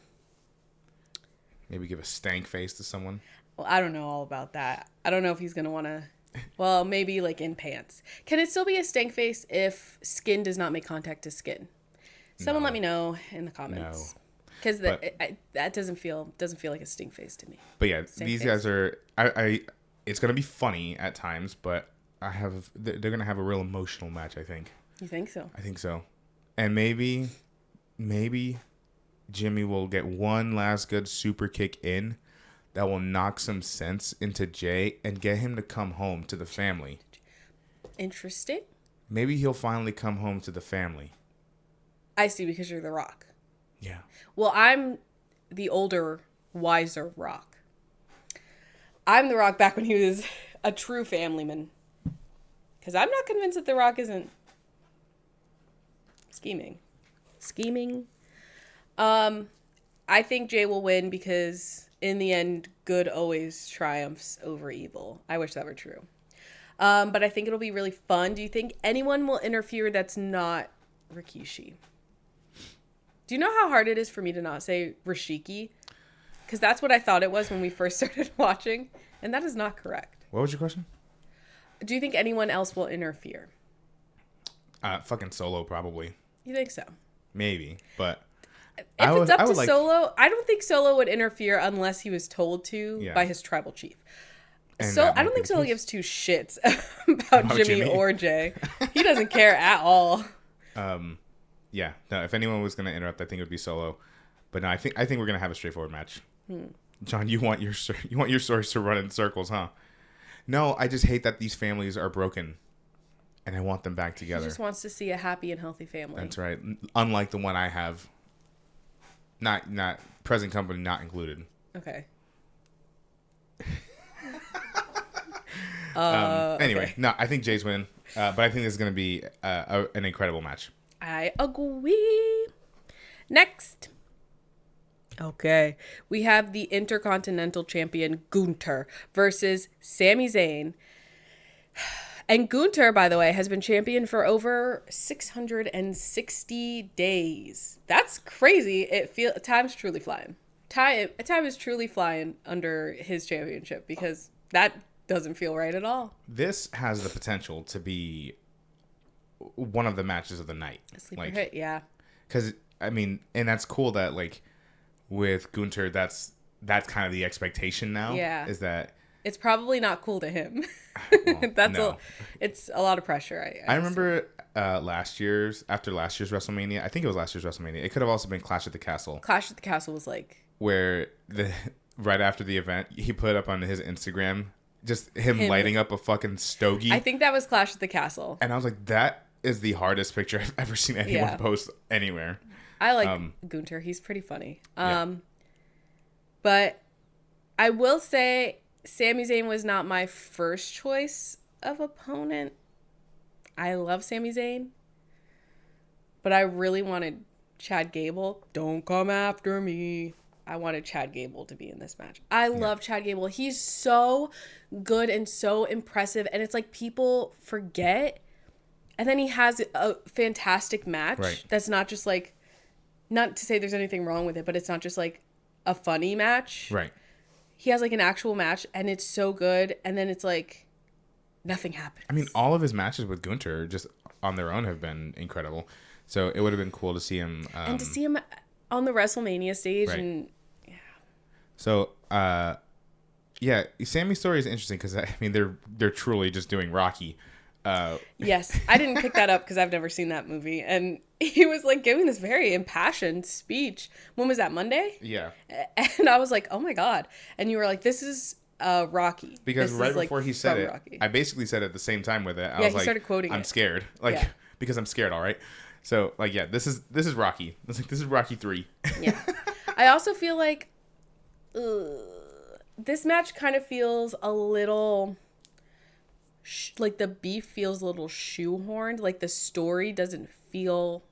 Maybe give a stank face to someone. Well, I don't know all about that. I don't know if he's going to want to... Well, maybe like in pants. Can it still be a stank face if skin does not make contact to skin? Someone let me know in the comments. Because that doesn't feel like a stink face to me. But yeah, these guys are... It's going to be funny at times, but they're going to have a real emotional match, I think. You think so? I think so. And maybe Jimmy will get one last good super kick in that will knock some sense into Jay and get him to come home to the family. Interesting. Maybe he'll finally come home to the family. I see, because you're The Rock. Yeah. Well, I'm the older, wiser Rock. I'm The Rock back when he was a true family man. Because I'm not convinced that The Rock isn't scheming. I think Jay will win because in the end, good always triumphs over evil. I wish that were true. But I think it'll be really fun. Do you think anyone will interfere that's not Rikishi? Do you know how hard it is for me to not say Rishiki? Because that's what I thought it was when we first started watching. And that is not correct. What was your question? Do you think anyone else will interfere? Fucking Solo, probably. You think so? Maybe, but... If it's up to Solo, I don't think Solo would interfere unless he was told to by his tribal chief. So I don't think Solo gives two shits about Jimmy or Jay. He doesn't care at all. Yeah. No, if anyone was going to interrupt, I think it would be Solo. But no, I think we're going to have a straightforward match. John, you want your stories to run in circles, huh? No, I just hate that these families are broken. And I want them back together. He just wants to see a happy and healthy family. That's right. Unlike the one I have. Not present company not included. Okay. Anyway, okay. No, I think Jay's winning. But I think this is going to be an incredible match. I agree. Next. Okay. We have the Intercontinental Champion Gunther versus Sami Zayn. And Gunther, by the way, has been champion for over 660 days. That's crazy. Time's truly flying. Time is truly flying under his championship because that doesn't feel right at all. This has the potential to be one of the matches of the night. A sleeper hit, yeah. Because, I mean, and that's cool that, like, with Gunter, that's kind of the expectation now. Yeah. Is that it's probably not cool to him. Well, It's a lot of pressure. I remember after last year's WrestleMania. I think it was last year's WrestleMania. It could have also been Clash at the Castle. Clash at the Castle was like where right after the event, he put up on his Instagram just him lighting up a fucking stogie. I think that was Clash at the Castle. And I was like, that is the hardest picture I've ever seen anyone post anywhere. I like Gunter. He's pretty funny. But I will say Sami Zayn was not my first choice of opponent. I love Sami Zayn. But I really wanted Chad Gable. Don't come after me. I wanted Chad Gable to be in this match. I love Chad Gable. He's so good and so impressive. And it's like people forget. And then he has a fantastic match. Right. That's not just like, not to say there's anything wrong with it, but it's not just like a funny match. Right. He has like an actual match and it's so good. And then it's like nothing happens. I mean, all of his matches with Gunter just on their own have been incredible. So it would have been cool to see him. And to see him on the WrestleMania stage. Right. And so, Sammy's story is interesting because, I mean, they're truly just doing Rocky. Yes, I didn't pick that up because I've never seen that movie. And he was like giving this very impassioned speech. When was that, Monday? Yeah. And I was like, oh my God. And you were like, this is Rocky. Because this right is, before like, he said from it, Rocky. I basically said it at the same time with it. I Yeah, was he like, started quoting I'm it. scared. Like, Yeah. because I'm scared, all right? So, like, yeah, this is Rocky. It's like, this is Rocky 3. Yeah. I also feel like this match kind of feels a little like the beef feels a little shoehorned. Like the story doesn't feel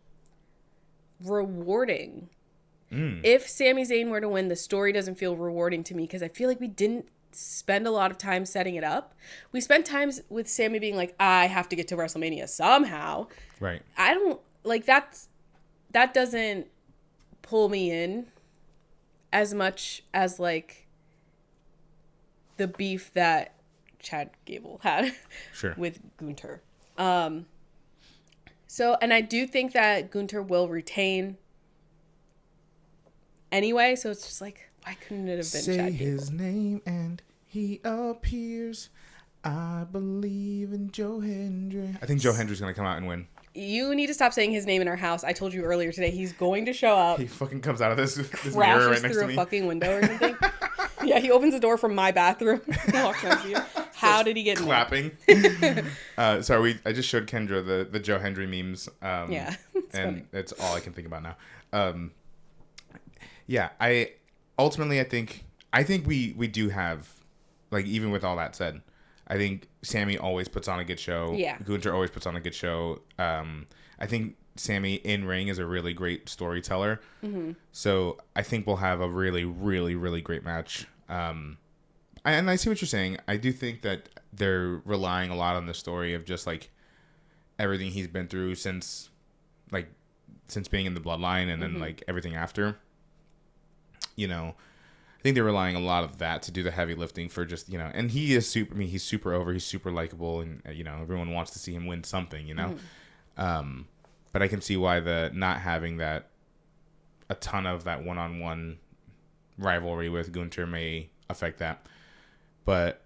rewarding. If Sami Zayn were to win, the story doesn't feel rewarding to me because I feel like we didn't spend a lot of time setting it up. We spent times with Sami being like, I have to get to WrestleMania somehow. Right. I don't like that doesn't pull me in as much as like the beef that Chad Gable had with Gunter. So, and I do think that Gunter will retain anyway, so it's just like, why couldn't it have been Say Chad Gable? his name and he appears. I believe in Joe Hendry. I think Joe Hendry's going to come out and win. You need to stop saying his name in our house. I told you earlier today he's going to show up. He fucking comes out of this mirror Crashes right next through to me. a fucking window or something. Yeah, he opens the door from my bathroom and walks next to you. How did he get in there? Clapping. Sorry, I just showed Kendra the Joe Hendry memes. Yeah, and funny. That's all I can think about now. Yeah, I think we do have, like, even with all that said, I think Sami always puts on a good show. Yeah. Gunter always puts on a good show. I think Sami in ring is a really great storyteller. Mm-hmm. So I think we'll have a really, really, really great match. And I see what you're saying. I do think that they're relying a lot on the story of just like everything he's been through since being in the bloodline and then like everything after. You know, I think they're relying a lot of that to do the heavy lifting for just, you know, and he is super, I mean, he's super over, he's super likable, and, you know, everyone wants to see him win something, you know. But I can see why the not having that, a ton of that one-on-one rivalry with Gunter may affect that. But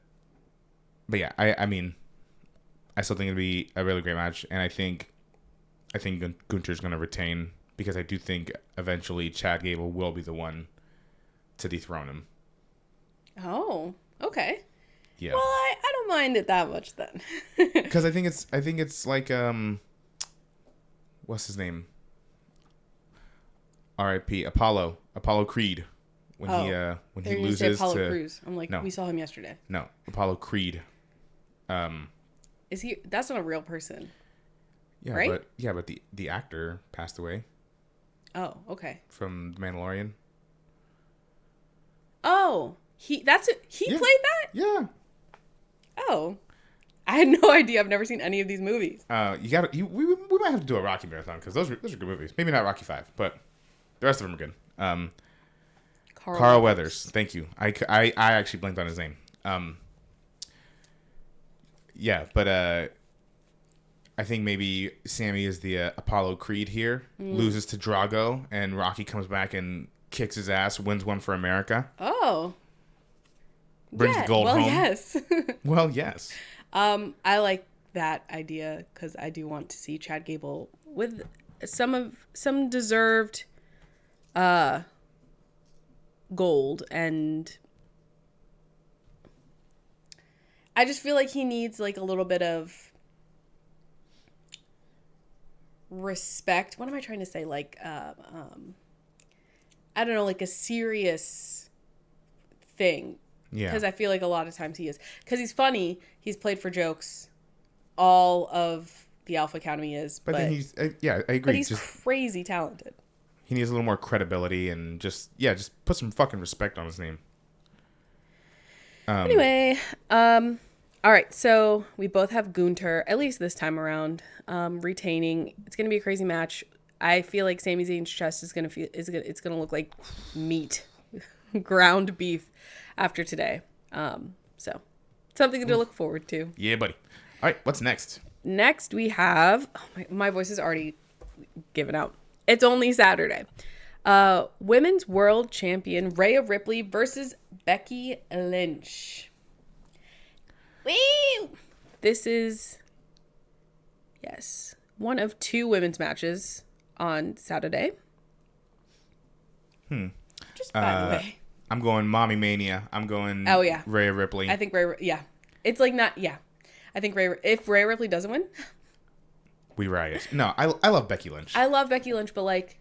yeah, I mean, I still think it'd be a really great match, and I think Gunter's going to retain, because I do think eventually Chad Gable will be the one to dethrone him. Oh, okay. Yeah. Well, I don't mind it that much then. Because I think it's like what's his name? R.I.P. Apollo Creed when he loses say Apollo to Crews. I'm like, no. We saw him yesterday. No, Apollo Creed. Is he? That's not a real person. Yeah, right? but the actor passed away. Oh, okay. From The Mandalorian. Oh, he played that? Yeah. Oh, I had no idea. I've never seen any of these movies. We might have to do a Rocky marathon because those are good movies. Maybe not Rocky 5, but the rest of them are good. Carl Weathers. Thank you. I actually blanked on his name. Yeah, but I think maybe Sami is the Apollo Creed here, loses to Drago, and Rocky comes back and kicks his ass, wins one for America. Oh. Brings the gold home. Yes. Well, yes. I like that idea because I do want to see Chad Gable with some deserved gold, and I just feel like he needs like a little bit of respect. What am I trying to say? Like I don't know, like a serious thing. Yeah. Because I feel like a lot of times he is. Because he's funny. He's played for jokes. All of the Alpha Academy is. But then he's, yeah, I agree. But he's crazy talented. He needs a little more credibility and just put some fucking respect on his name. Anyway, all right. So we both have Gunter, at least this time around, retaining. It's gonna be a crazy match. I feel like Sami Zayn's chest is it's gonna look like meat, ground beef, after today. So something to look forward to. Yeah, buddy. All right, what's next? Next we have my voice is already given out. It's only Saturday. Women's World Champion Rhea Ripley versus Becky Lynch. Woo! This is, yes, one of two women's matches on Saturday. Just by the way. I'm going Mommy Mania. I'm going Rhea Ripley. I think yeah. It's like not, yeah. I think if Rhea Ripley doesn't win. We riot. No, I love Becky Lynch. I love Becky Lynch, but like,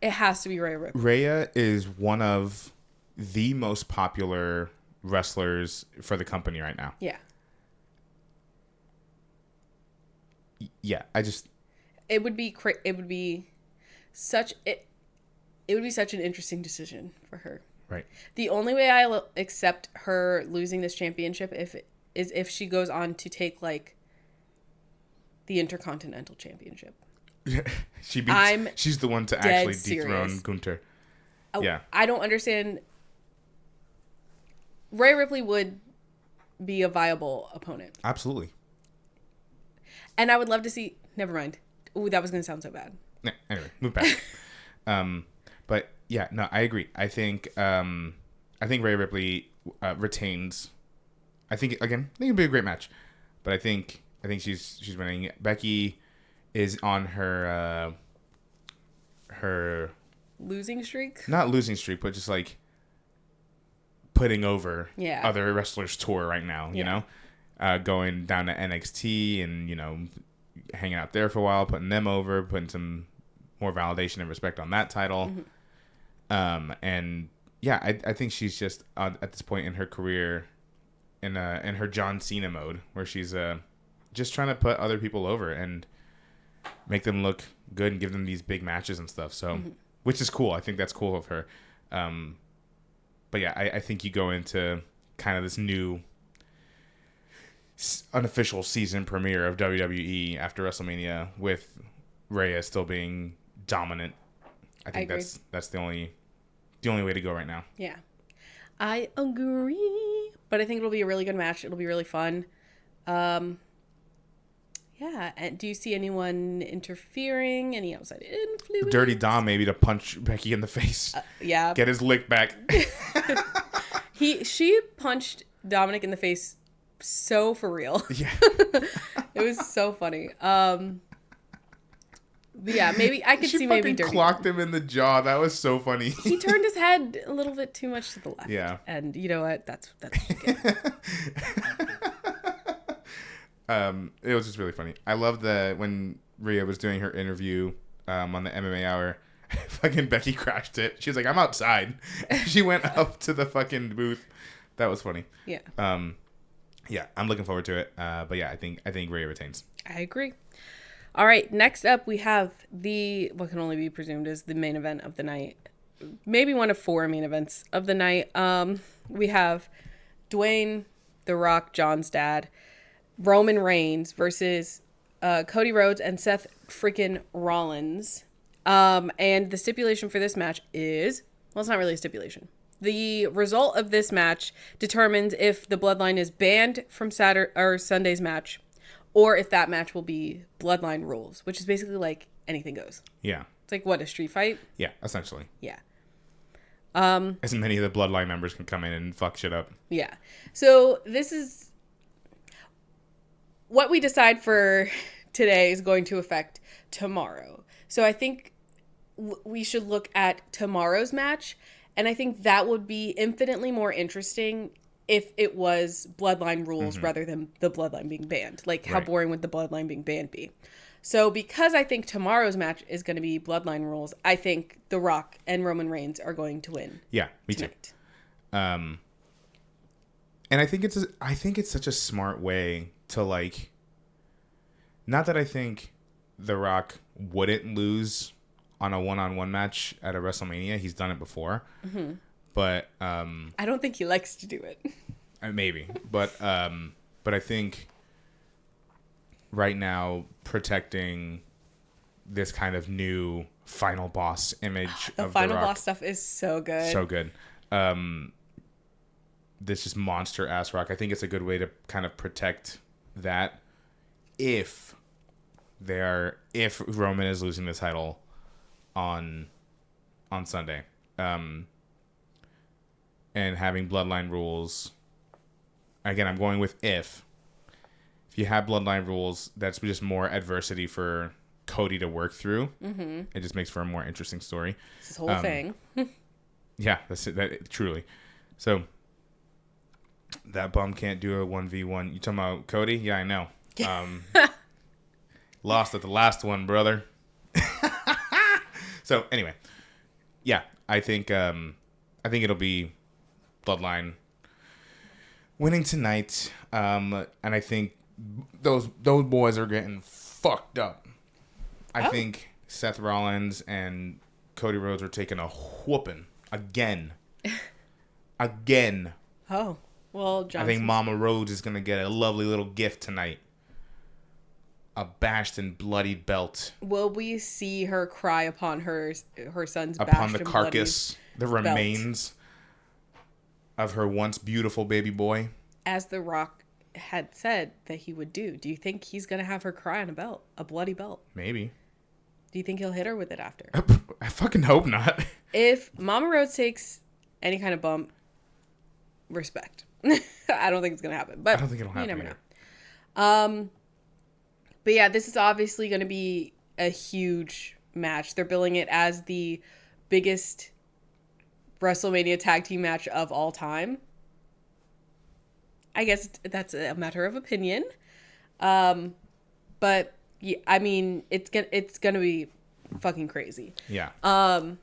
it has to be Rhea Ripley. Rhea is one of the most popular wrestlers for the company right now. Yeah. Yeah, it would be such an interesting decision for her. Right. The only way I accept her losing this championship is if she goes on to take like the Intercontinental Championship. She's the one to actually dethrone serious. Gunter. Yeah. I don't understand. Rhea Ripley would be a viable opponent. Absolutely. And I would love to see. Never mind. Ooh, that was going to sound so bad. Anyway, move back. But yeah, no, I agree. I think Rhea Ripley retains. I think it'd be a great match, but I think she's winning. Becky is on her losing streak. Not losing streak, but just like putting over Yeah. other wrestlers tour right now. You know, going down to NXT and hanging out there for a while, putting them over, putting some more validation and respect on that title. Mm-hmm. And yeah, I think she's just at this point in her career in her John Cena mode where she's just trying to put other people over and make them look good and give them these big matches and stuff. So, which is cool. I think that's cool of her. But yeah, I think you go into kind of this new unofficial season premiere of WWE after WrestleMania with Rhea still being dominant. I think that's the only way to go right now. Yeah, I agree. But I think it'll be a really good match. It'll be really fun. Yeah. And do you see anyone interfering? Any outside influence? Dirty Dom maybe to punch Becky in the face. Yeah. Get his lick back. She punched Dominic in the face so for real. Yeah. It was so funny. But yeah, maybe I could see maybe Dirty clocked him in the jaw. That was so funny. He turned his head a little bit too much to the left. Yeah. And you know what? That's good. It was just really funny. I love when Rhea was doing her interview on the MMA Hour. Fucking Becky crashed it. She was like, "I'm outside." She went up to the fucking booth. That was funny. Yeah. Yeah, I'm looking forward to it. But yeah, I think Rhea retains. I agree. All right, next up we have what can only be presumed is the main event of the night. Maybe one of four main events of the night. We have Dwayne "The Rock" John's dad, Roman Reigns versus Cody Rhodes and Seth freaking Rollins. And the stipulation for this match is, well, it's not really a stipulation. The result of this match determines if the Bloodline is banned from Saturday or Sunday's match, or if that match will be Bloodline rules, which is basically like anything goes. Yeah. It's like, what, a street fight? Yeah, essentially. Yeah. As many of the Bloodline members can come in and fuck shit up. Yeah. So this is what we decide for today is going to affect tomorrow. So I think we should look at tomorrow's match, and I think that would be infinitely more interesting if it was Bloodline rules rather than the Bloodline being banned. Like, how boring would the Bloodline being banned be? So because I think tomorrow's match is going to be Bloodline rules, I think The Rock and Roman Reigns are going to win. Yeah, me tonight. Too. And I think it's such a smart way to, like, not that I think The Rock wouldn't lose on a one-on-one match at a WrestleMania. He's done it before. Mm-hmm. But I don't think he likes to do it. Maybe. But I think right now protecting this kind of new final boss image the of final The Rock, boss stuff is so good. So good. This just monster ass Rock. I think it's a good way to kind of protect that if Roman is losing the title on Sunday. And having Bloodline rules. Again, I'm going with if. If you have Bloodline rules, that's just more adversity for Cody to work through. Mm-hmm. It just makes for a more interesting story. This whole thing. Yeah, that's it. That truly. So that bum can't do a 1v1. You talking about Cody? Yeah, I know. Lost at the last one, brother. So anyway, yeah, I think it'll be Bloodline winning tonight, and I think those boys are getting fucked up. I think Seth Rollins and Cody Rhodes are taking a whooping again. Oh, well, John. I think Mama Rhodes is gonna get a lovely little gift tonight. A bashed and bloodied belt. Will we see her cry upon her son's bashed upon the and carcass, the remains of her once beautiful baby boy? As The Rock had said that he would do. Do you think he's going to have her cry on a bloody belt? Maybe. Do you think he'll hit her with it after? I fucking hope not. If Mama Rhodes takes any kind of bump, respect. I don't think it's going to happen. But I don't think it'll happen. You never know. But yeah, this is obviously going to be a huge match. They're billing it as the biggest WrestleMania tag team match of all time. I guess that's a matter of opinion. But yeah, I mean, it's gonna be fucking crazy. Yeah. And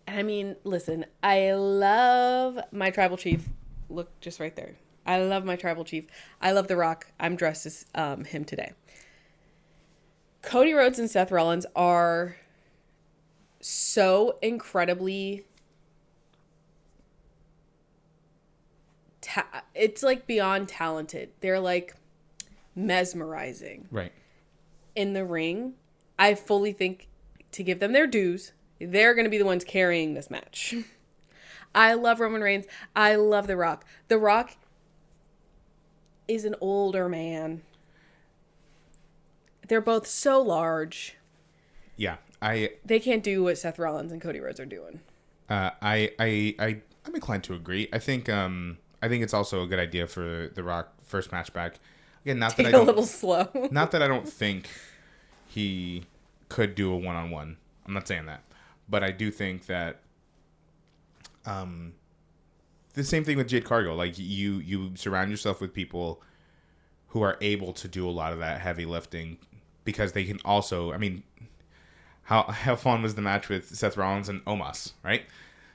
I mean, listen, I love my tribal chief. Look, just right there. I love my tribal chief. I love The Rock. I'm dressed as him today. Cody Rhodes and Seth Rollins are so incredibly... it's like beyond talented. They're like mesmerizing. Right. In the ring, I fully think, to give them their dues, they're going to be the ones carrying this match. I love Roman Reigns. I love The Rock. The Rock is an older man. They're both so large. Yeah, they can't do what Seth Rollins and Cody Rhodes are doing. I'm inclined to agree. I think it's also a good idea for The Rock first match back. Again, not that I don't, a little slow. Not that I don't think he could do a one-on-one. I'm not saying that, but I do think that the same thing with Jade Cargill. Like you surround yourself with people who are able to do a lot of that heavy lifting because they can also. I mean, how fun was the match with Seth Rollins and Omos, right?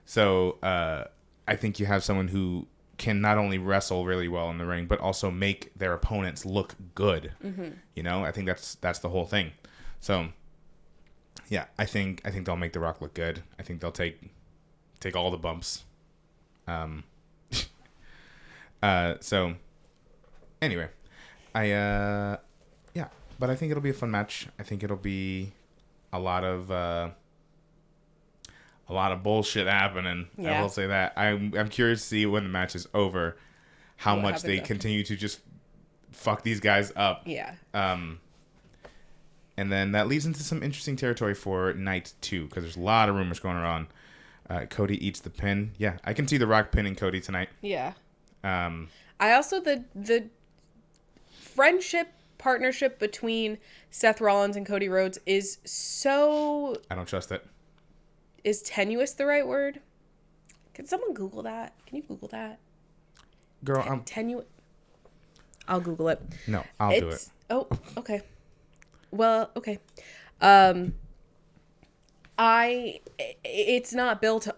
So I think you have someone who can not only wrestle really well in the ring, but also make their opponents look good. Mm-hmm. You know, I think that's the whole thing. So, yeah, I think they'll make The Rock look good. I think they'll take all the bumps. So, anyway, but I think it'll be a fun match. I think it'll be a lot of bullshit happening. Yeah. I will say that. I'm curious to see when the match is over how much they continue to just fuck these guys up. Yeah. And then that leads into some interesting territory for night 2 because there's a lot of rumors going around. Cody eats the pin. Yeah, I can see The Rock pinning Cody tonight. Yeah. I also the friendship partnership between Seth Rollins and Cody Rhodes is so... I don't trust it. Is tenuous the right word? Can someone Google that? Can you Google that? Girl, I'm... Tenuous... I'll Google it. No, I'll do it. Oh, okay. Well, okay. It's not built.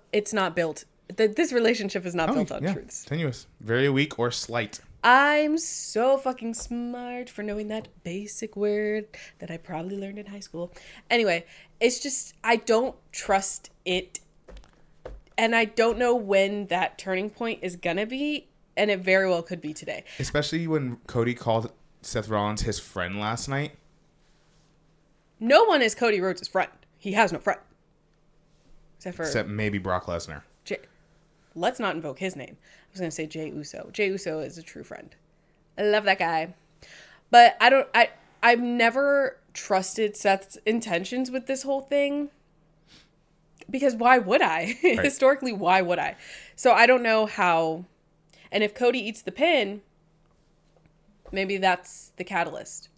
This relationship is not built on truths. Tenuous. Very weak or slight. I'm so fucking smart for knowing that basic word that I probably learned in high school. Anyway, it's just, I don't trust it. And I don't know when that turning point is gonna be. And it very well could be today. Especially when Cody called Seth Rollins his friend last night. No one is Cody Rhodes' friend. He has no friend. Except maybe Brock Lesnar. Let's not invoke his name. I was going to say Jey Uso. Jey Uso is a true friend. I love that guy. But I've never trusted Seth's intentions with this whole thing. Because why would I? Right. Historically, why would I? So I don't know how... And if Cody eats the pin, maybe that's the catalyst.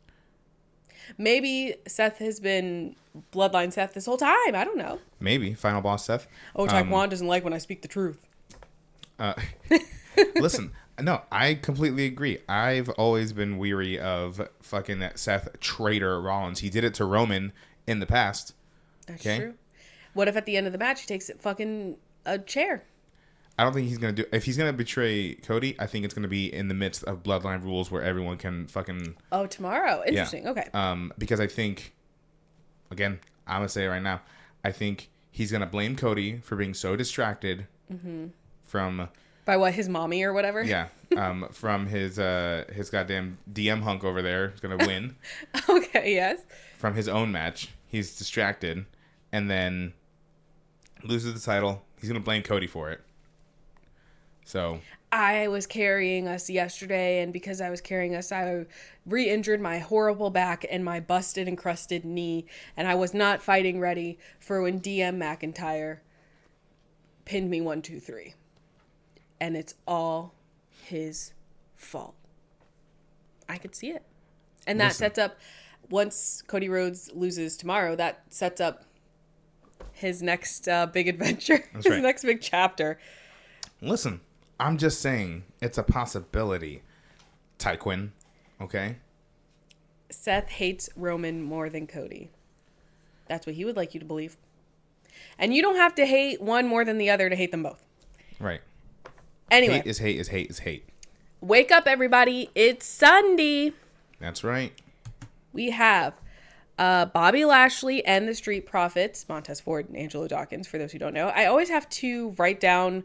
Maybe Seth has been Bloodline Seth this whole time. I don't know. Maybe. Final Boss Seth. Oh, Taekwon doesn't like when I speak the truth. Listen, no, I completely agree. I've always been weary of fucking Seth traitor Rollins. He did it to Roman in the past. That's true. What if at the end of the match he takes fucking a chair? I don't think he's going to do... If he's going to betray Cody, I think it's going to be in the midst of Bloodline rules where everyone can fucking... Oh, tomorrow. Interesting. Yeah. Okay. Because I think... Again, I'm going to say it right now. I think he's going to blame Cody for being so distracted from... By what, his mommy or whatever? Yeah. From his goddamn DM hunk over there is going to win. Okay, yes. From his own match. He's distracted. And then loses the title. He's going to blame Cody for it. So I was carrying us yesterday, and because I was carrying us, I re-injured my horrible back and my busted and crusted knee, and I was not fighting ready for when DM McIntyre pinned me 1, 2, 3. And it's all his fault. I could see it. And that sets up, once Cody Rhodes loses tomorrow, that sets up his next big adventure. That's his right. next big chapter. Listen, I'm just saying it's a possibility, Tyquin. Okay? Seth hates Roman more than Cody. That's what he would like you to believe. And you don't have to hate one more than the other to hate them both. Right. Anyway. Hate is hate is hate is hate. Wake up, everybody. It's Sunday. That's right. We have Bobby Lashley and the Street Profits, Montez Ford and Angelo Dawkins, for those who don't know. I always have to write down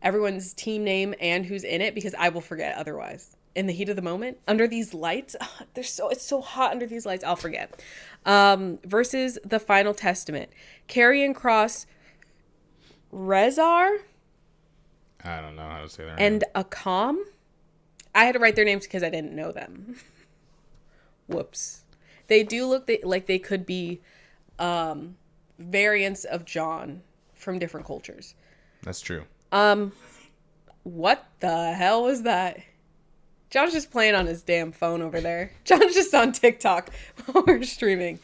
everyone's team name and who's in it because I will forget otherwise. In the heat of the moment, under these lights, it's so hot under these lights, I'll forget. Versus the Final Testament. Karrion Kross, Rezar, I don't know how to say that. And Akam. I had to write their names because I didn't know them. Whoops. They do look like they could be variants of John from different cultures. That's true. What the hell was that? John's just playing on his damn phone over there. John's just on TikTok while we're streaming.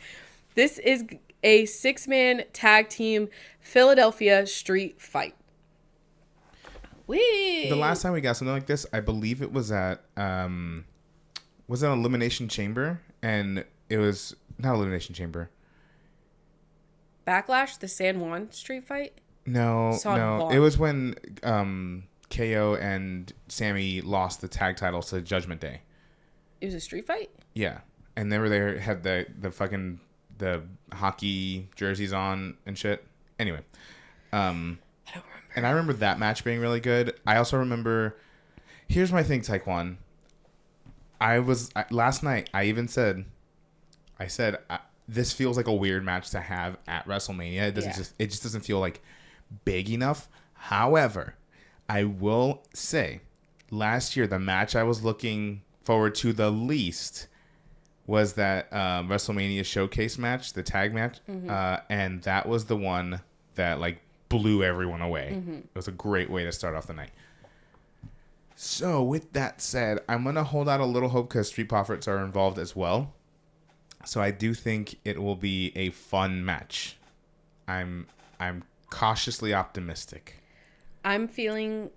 This is a 6-man tag team Philadelphia street fight. Whee! The last time we got something like this, I believe it was at was it Elimination Chamber? And it was not Elimination Chamber. Backlash, the San Juan street fight? No. It was when KO and Sammy lost the tag titles to Judgment Day. It was a street fight? Yeah. And they were there, had the fucking the hockey jerseys on and shit. Anyway. I don't remember. And I remember that match being really good. I also remember... Here's my thing, Taekwon. Last night, I said, this feels like a weird match to have at WrestleMania. It just doesn't feel like big enough. However, I will say, last year, the match I was looking forward to the least was that WrestleMania showcase match, the tag match. Mm-hmm. And that was the one that, like, blew everyone away. It was a great way to start off the night. So with that said, I'm going to hold out a little hope because Street Profits are involved as well. So I do think it will be a fun match. I'm cautiously optimistic. I'm feeling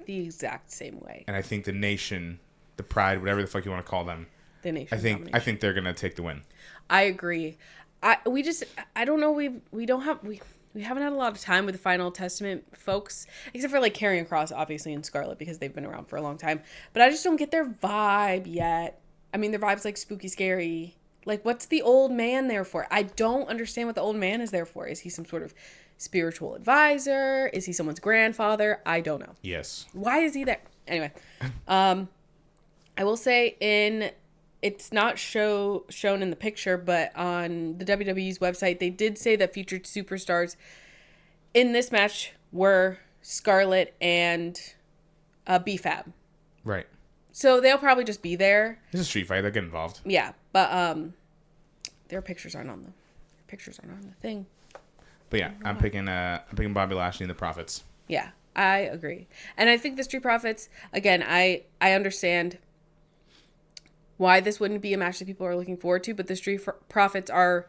the exact same way. And I think the nation, the pride, whatever the fuck you want to call them, The nation. I think they're going to take the win. I agree. I don't know. We haven't had a lot of time with the Final Testament folks, except for like Karrion Kross, obviously, and Scarlett, because they've been around for a long time. But I just don't get their vibe yet. I mean, their vibe's like spooky, scary. Like, what's the old man there for? I don't understand what the old man is there for. Is he some sort of spiritual advisor? Is he someone's grandfather? I don't know. Yes. Why is he there? Anyway, I will say it's not shown in the picture, but on the WWE's website, they did say that featured superstars in this match were Scarlett and B-Fab. Right. So they'll probably just be there. It's a street fight. They'll get involved. Yeah, but their pictures aren't on the thing. But yeah, I'm picking Bobby Lashley and the Profits. Yeah, I agree. And I think the Street Profits, again, I understand why this wouldn't be a match that people are looking forward to, but the Street Profits are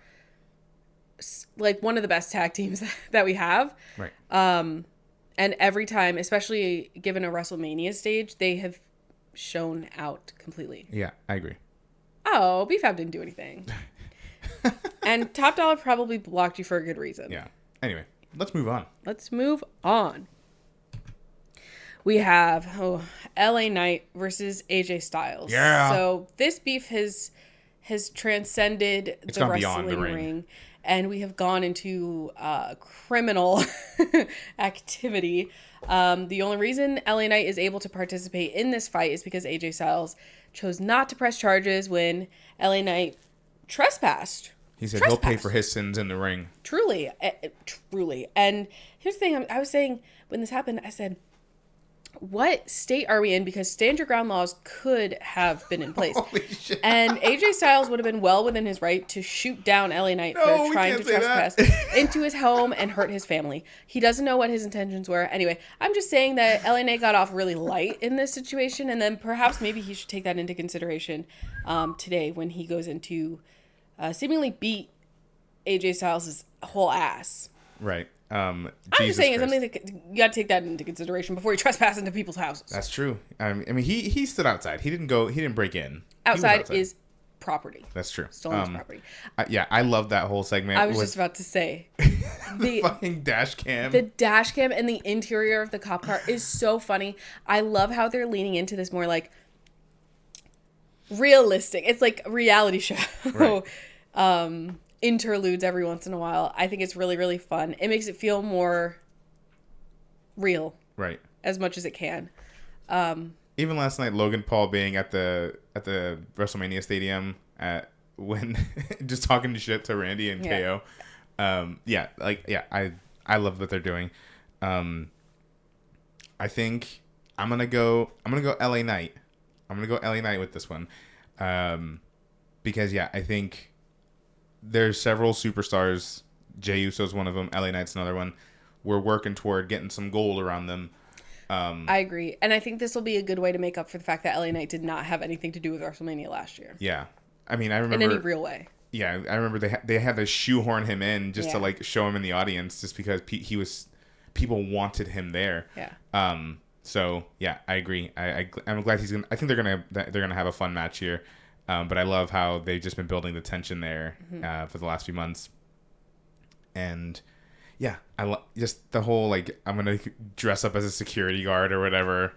like one of the best tag teams that we have. Right. And every time, especially given a WrestleMania stage, they have shown out completely. Yeah, I agree. Oh, B-Fab didn't do anything. And Top Dollar probably blocked you for a good reason. Yeah. Anyway, let's move on. We have LA Knight versus AJ Styles. Yeah. So this beef has transcended the wrestling ring, and we have gone into criminal activity. The only reason LA Knight is able to participate in this fight is because AJ Styles chose not to press charges when LA Knight trespassed. He said he'll pay for his sins in the ring. Truly. And here's the thing. I was saying when this happened, I said, what state are we in? Because stand your ground laws could have been in place. Holy shit. And AJ Styles would have been well within his right to shoot down LA Knight for trying to trespass into his home and hurt his family. He doesn't know what his intentions were. Anyway, I'm just saying that LA Knight got off really light in this situation, and then perhaps maybe he should take that into consideration today when he goes into seemingly beat AJ Styles' whole ass. Right. I'm just saying it's something that you got to take that into consideration before you trespass into people's houses. That's true. I mean, he stood outside. He didn't break in. Outside is property. That's true. Stolen property. I love that whole segment. I was just about to say. the fucking dash cam. The dash cam and the interior of the cop car is so funny. I love how they're leaning into this more like realistic. It's like a reality show. Right. Interludes every once in a while. I think it's really, really fun. It makes it feel more real. Right. As much as it can. Even last night, Logan Paul being at the WrestleMania stadium when just talking shit to Randy and KO. I love what they're doing. I think I'm gonna go LA Knight. I'm gonna go LA Knight with this one. Because I think there's several superstars. Jey Uso's one of them. LA Knight's another one. We're working toward getting some gold around them. I agree. And I think this will be a good way to make up for the fact that LA Knight did not have anything to do with WrestleMania last year. Yeah. I mean, I remember... in any real way. Yeah, I remember they had to shoehorn him in just to like show him in the audience just because people wanted him there. Yeah. So yeah, I agree. I'm glad he's gonna... I think they're gonna have a fun match here. But I love how they've just been building the tension there for the last few months. And yeah, I just the whole like I'm gonna dress up as a security guard or whatever,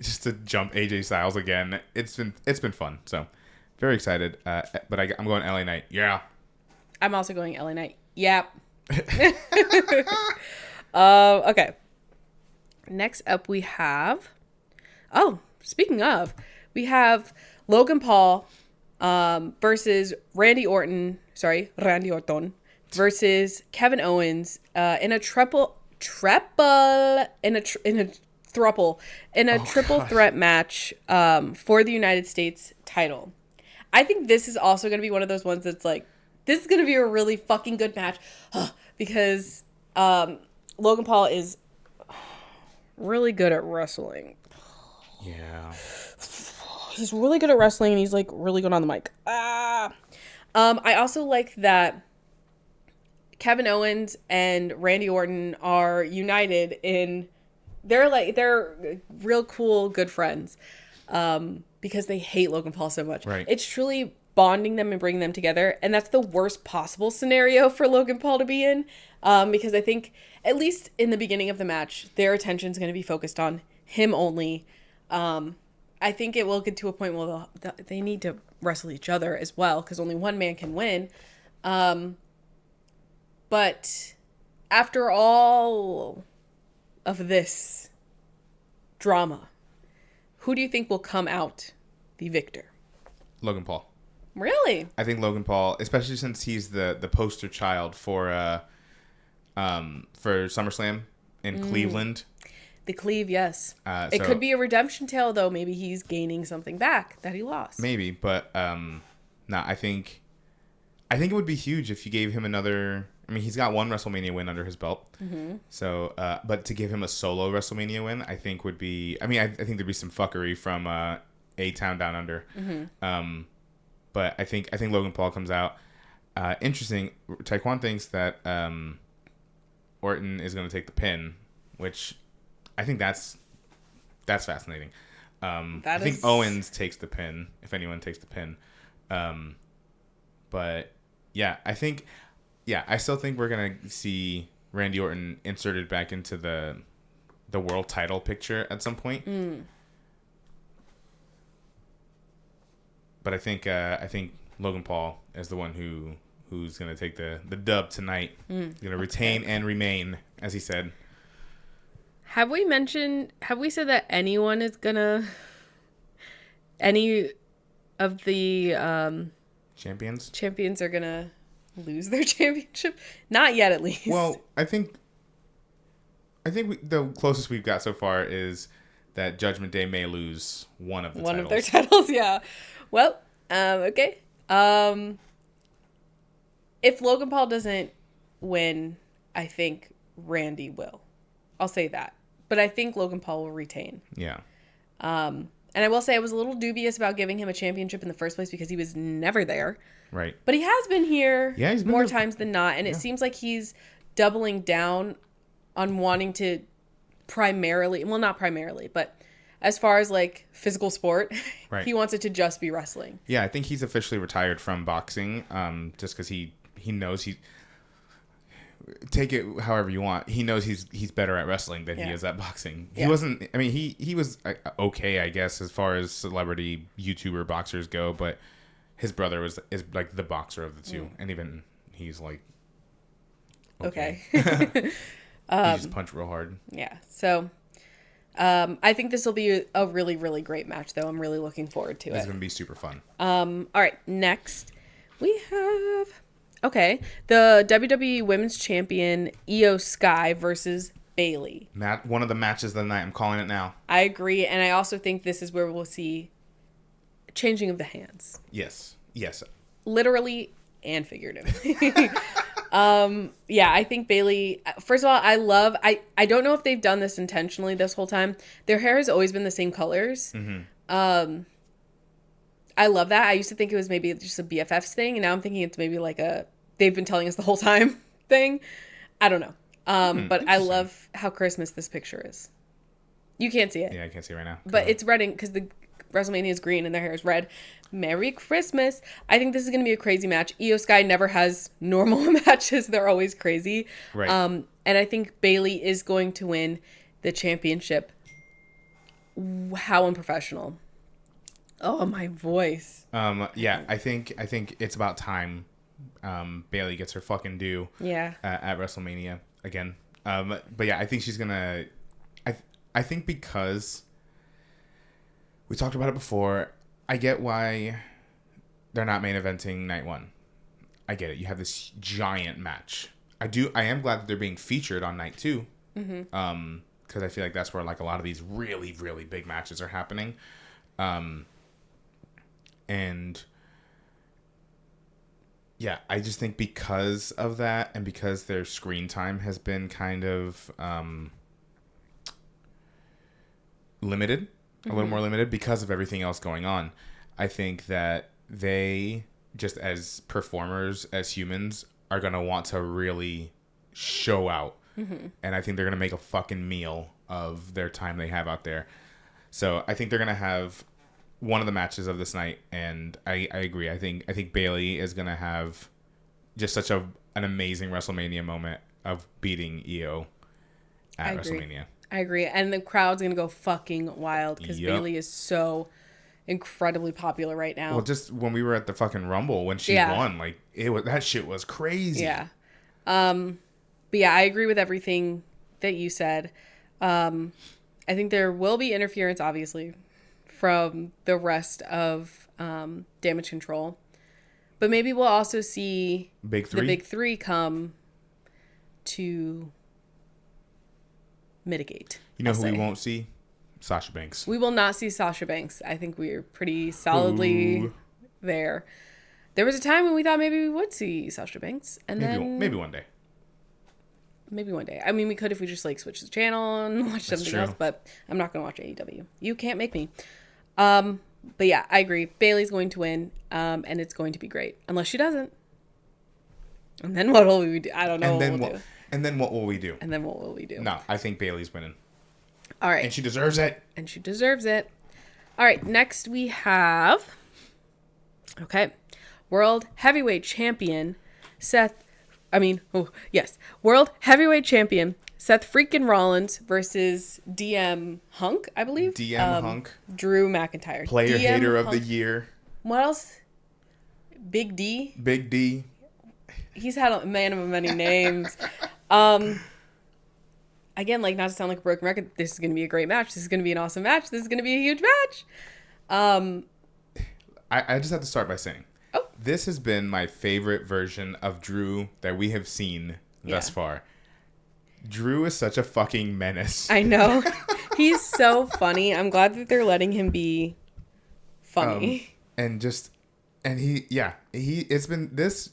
just to jump AJ Styles again. It's been fun. So very excited. But I'm going LA Knight. Yeah. I'm also going LA Knight. Yep. Okay. Next up we have. Oh, speaking of, we have Logan Paul versus Randy Orton versus Kevin Owens in a triple threat match for the United States title. I think this is also going to be one of those ones that's like, this is going to be a really fucking good match because Logan Paul is really good at wrestling. Yeah. He's really good at wrestling, and he's like really good on the mic. I also like that Kevin Owens and Randy Orton are united in they're real cool, good friends. Because they hate Logan Paul so much. Right. It's truly bonding them and bringing them together, and that's the worst possible scenario for Logan Paul to be in. Because I think, at least in the beginning of the match, their attention is going to be focused on him only. I think it will get to a point where they need to wrestle each other as well, because only one man can win. But after all of this drama, who do you think will come out the victor? Logan Paul. Really? I think Logan Paul, especially since he's the poster child for SummerSlam in Cleveland. The Cleve, yes. It could be a redemption tale, though. Maybe he's gaining something back that he lost. Maybe, but I think it would be huge if you gave him another. I mean, he's got one WrestleMania win under his belt. Mm-hmm. So, but to give him a solo WrestleMania win, I think would be. I mean, I think there'd be some fuckery from A-Town Down Under. Mm-hmm. But I think Logan Paul comes out. Interesting. Taekwon thinks that Orton is going to take the pin, which I think that's fascinating. I think Owens takes the pin, if anyone takes the pin. But yeah, I still think we're gonna see Randy Orton inserted back into the world title picture at some point. But I think Logan Paul is the one who's gonna take the dub tonight. Gonna retain and remain, as he said. Have we said that anyone is gonna any of the champions are gonna lose their championship? Not yet, at least. Well, I think the closest we've got so far is that Judgment Day may lose one of their titles. Yeah. Well, okay. If Logan Paul doesn't win, I think Randy will. I'll say that. But I think Logan Paul will retain. Yeah. And I will say I was a little dubious about giving him a championship in the first place because he was never there. Right. But he has been here he's been more times than not. And it seems like he's doubling down on wanting to primarily, well, not primarily, but as far as like physical sport, right. He wants it to just be wrestling. Yeah, I think he's officially retired from boxing just because he knows take it however you want. He knows he's better at wrestling than he is at boxing. He wasn't. I mean, he was okay, I guess, as far as celebrity YouTuber boxers go. But his brother is like the boxer of the two, and even he's like okay. He just punched real hard. Yeah. So, I think this will be a really, really great match, though. I'm really looking forward to it. It's gonna be super fun. All right. Next, we have. Okay, the WWE Women's Champion Io Sky versus Bayley. One of the matches of the night. I'm calling it now. I agree, and I also think this is where we'll see changing of the hands. Yes. Literally and figuratively. Yeah, I think Bayley. First of all, I don't know if they've done this intentionally this whole time. Their hair has always been the same colors. Mm-hmm. I love that. I used to think it was maybe just a BFFs thing, and now I'm thinking it's maybe like they've been telling us the whole time thing. I don't know. But I love how Christmas this picture is. You can't see it. Yeah, I can't see it right now. But it's red because the WrestleMania is green and their hair is red. Merry Christmas. I think this is going to be a crazy match. Io Sky never has normal matches. They're always crazy. Right. And I think Bayley is going to win the championship. How unprofessional. Oh, my voice. Yeah, I think it's about time Bayley gets her fucking due. Yeah. At WrestleMania again. But yeah, I think she's gonna. I think because we talked about it before, I get why they're not main eventing night one. I get it. You have this giant match. I am glad that they're being featured on night two. Mm-hmm. Because I feel like that's where like a lot of these really, really big matches are happening. And Yeah, I just think because of that and because their screen time has been kind of limited, a little more limited because of everything else going on, I think that they, just as performers, as humans, are going to want to really show out. And I think they're going to make a fucking meal of their time they have out there. So I think they're going to have one of the matches of this night, and I agree. I think Bayley is going to have just such an amazing WrestleMania moment of beating Io at WrestleMania. I agree. And the crowd's going to go fucking wild because Bayley is so incredibly popular right now. Well, just when we were at the fucking Rumble when she won, like that shit was crazy. Yeah. But yeah, I agree with everything that you said. I think there will be interference, obviously, from the rest of Damage Control. But maybe we'll also see the big three come to mitigate. You know who we won't see? Sasha Banks. We will not see Sasha Banks. I think we're pretty solidly there. There was a time when we thought maybe we would see Sasha Banks, and maybe one day. Maybe one day. I mean, we could if we just like switch the channel and watch something else, but I'm not going to watch AEW. You can't make me. But yeah, I agree. Bayley's going to win, and it's going to be great. Unless she doesn't. And then what will we do? I don't know what we'll do. And then what will we do? No, I think Bayley's winning. All right. And she deserves it. All right, next we have... Okay. World Heavyweight Champion World Heavyweight Champion Seth freaking Rollins versus DM Hunk, I believe. DM Hunk. Drew McIntyre. Player hater of the year. What else? Big D. He's had a man of many names. Again, like, not to sound like a broken record, this is going to be a great match. This is going to be an awesome match. This is going to be a huge match. I just have to start by saying, this has been my favorite version of Drew that we have seen thus far. Drew is such a fucking menace. I know. He's so funny. I'm glad that they're letting him be funny. It's been this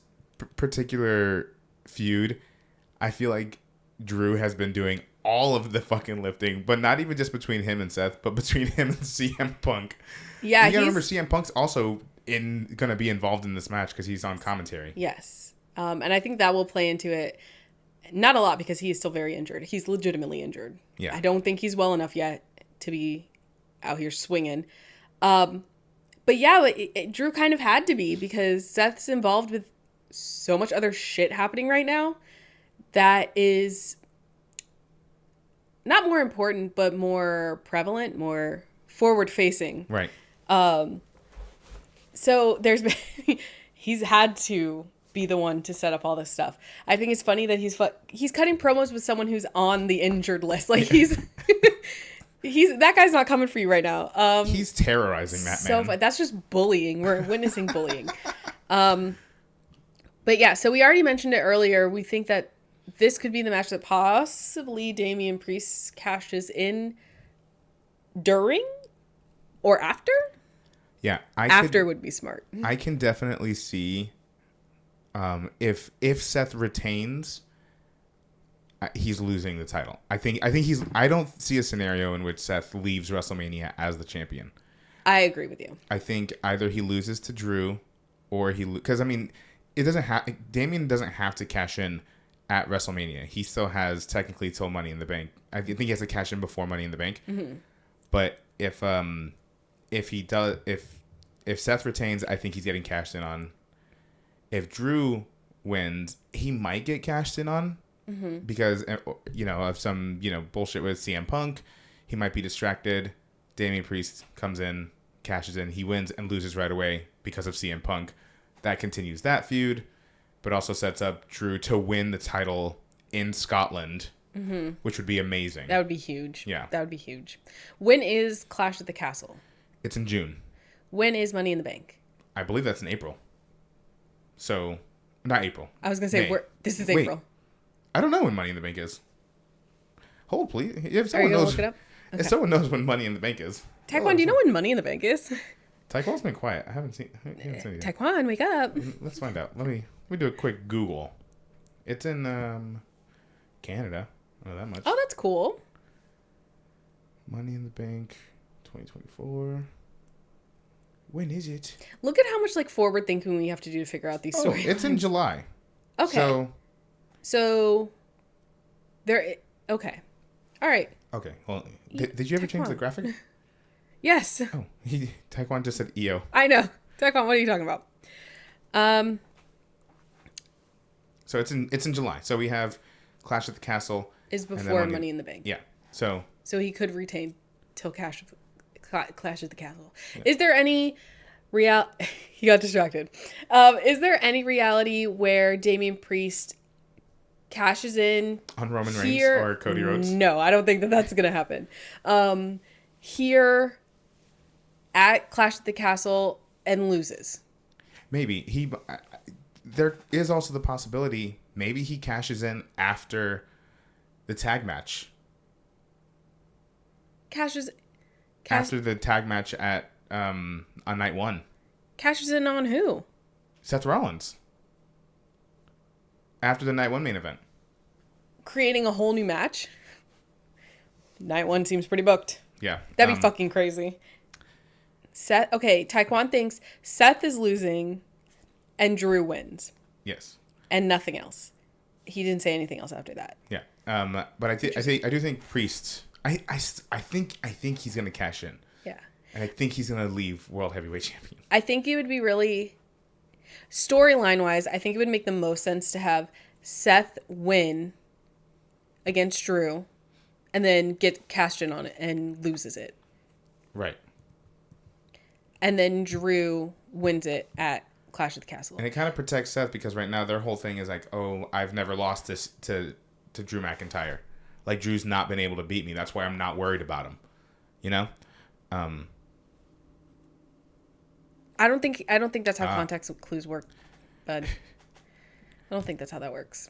particular feud, I feel like Drew has been doing all of the fucking lifting, but not even just between him and Seth, but between him and CM Punk. Yeah, you gotta remember CM Punk's also gonna be involved in this match because he's on commentary. Yes, and I think that will play into it. Not a lot because he is still very injured. He's legitimately injured. Yeah, I don't think he's well enough yet to be out here swinging. But yeah, Drew kind of had to be because Seth's involved with so much other shit happening right now that is not more important, but more prevalent, more forward facing. Right. So he's had to be the one to set up all this stuff. I think it's funny that he's cutting promos with someone who's on the injured list. Like he's that guy's not coming for you right now. He's terrorizing that man. So that's just bullying. We're witnessing bullying. But yeah, so we already mentioned it earlier. We think that this could be the match that possibly Damian Priest cashes in during or after. Yeah, after would be smart. I can definitely see if Seth retains, he's losing the title. I don't see a scenario in which Seth leaves WrestleMania as the champion. I agree with you. I think either he loses to Drew or because I mean, Damian doesn't have to cash in at WrestleMania. He still has technically till Money in the Bank. I think he has to cash in before Money in the Bank. Mm-hmm. But if Seth retains, I think he's getting cashed in on. If Drew wins, he might get cashed in on because of some bullshit with CM Punk. He might be distracted. Damian Priest comes in, cashes in, he wins and loses right away because of CM Punk. That continues that feud, but also sets up Drew to win the title in Scotland, which would be amazing. That would be huge. Yeah. That would be huge. When is Clash at the Castle? It's in June. When is Money in the Bank? I believe that's in April. So, not April. I was going to say, this is April. I don't know when Money in the Bank is. Hold, please. If someone knows, look it up? Okay. If someone knows when Money in the Bank is. Taekwon, do you know when Money in the Bank is? Taekwon's been quiet. I haven't seen anything. Taekwon, wake up. Let's find out. Let me me do a quick Google. It's in Canada. I don't know that much. Oh, that's cool. Money in the Bank 2024. When is it? Look at how much like forward thinking we have to do to figure out these stories. It's in July. Okay. So there. Okay. All right. Okay. Well, did you ever change the graphic? Yes. Oh, Taekwon just said EO. I know. Taekwon, what are you talking about? So it's in July. So we have Clash at the Castle. Is before Money in the Bank. Yeah. So he could retain till Clash at the Castle. Yeah. Is there any he got distracted. Is there any reality where Damian Priest cashes in on Roman Reigns or Cody Rhodes? No, I don't think that's going to happen. Here at Clash at the Castle and loses. Maybe there is also the possibility maybe he cashes in after the tag match. After the tag match at on night 1. Cashes in on who? Seth Rollins. After the night 1 main event. Creating a whole new match? Night 1 seems pretty booked. Yeah. That'd be fucking crazy. Taekwon thinks Seth is losing and Drew wins. Yes. And nothing else. He didn't say anything else after that. Yeah. But I do think Priest. I think he's gonna cash in. Yeah. And I think he's gonna leave World Heavyweight Champion. I think it would be really storyline wise. I think it would make the most sense to have Seth win against Drew, and then get cashed in on it and loses it. Right. And then Drew wins it at Clash at the Castle. And it kind of protects Seth because right now their whole thing is like, oh, I've never lost this to Drew McIntyre. Like, Drew's not been able to beat me. That's why I'm not worried about him. You know? I don't think that's how context clues work, bud. I don't think that's how that works.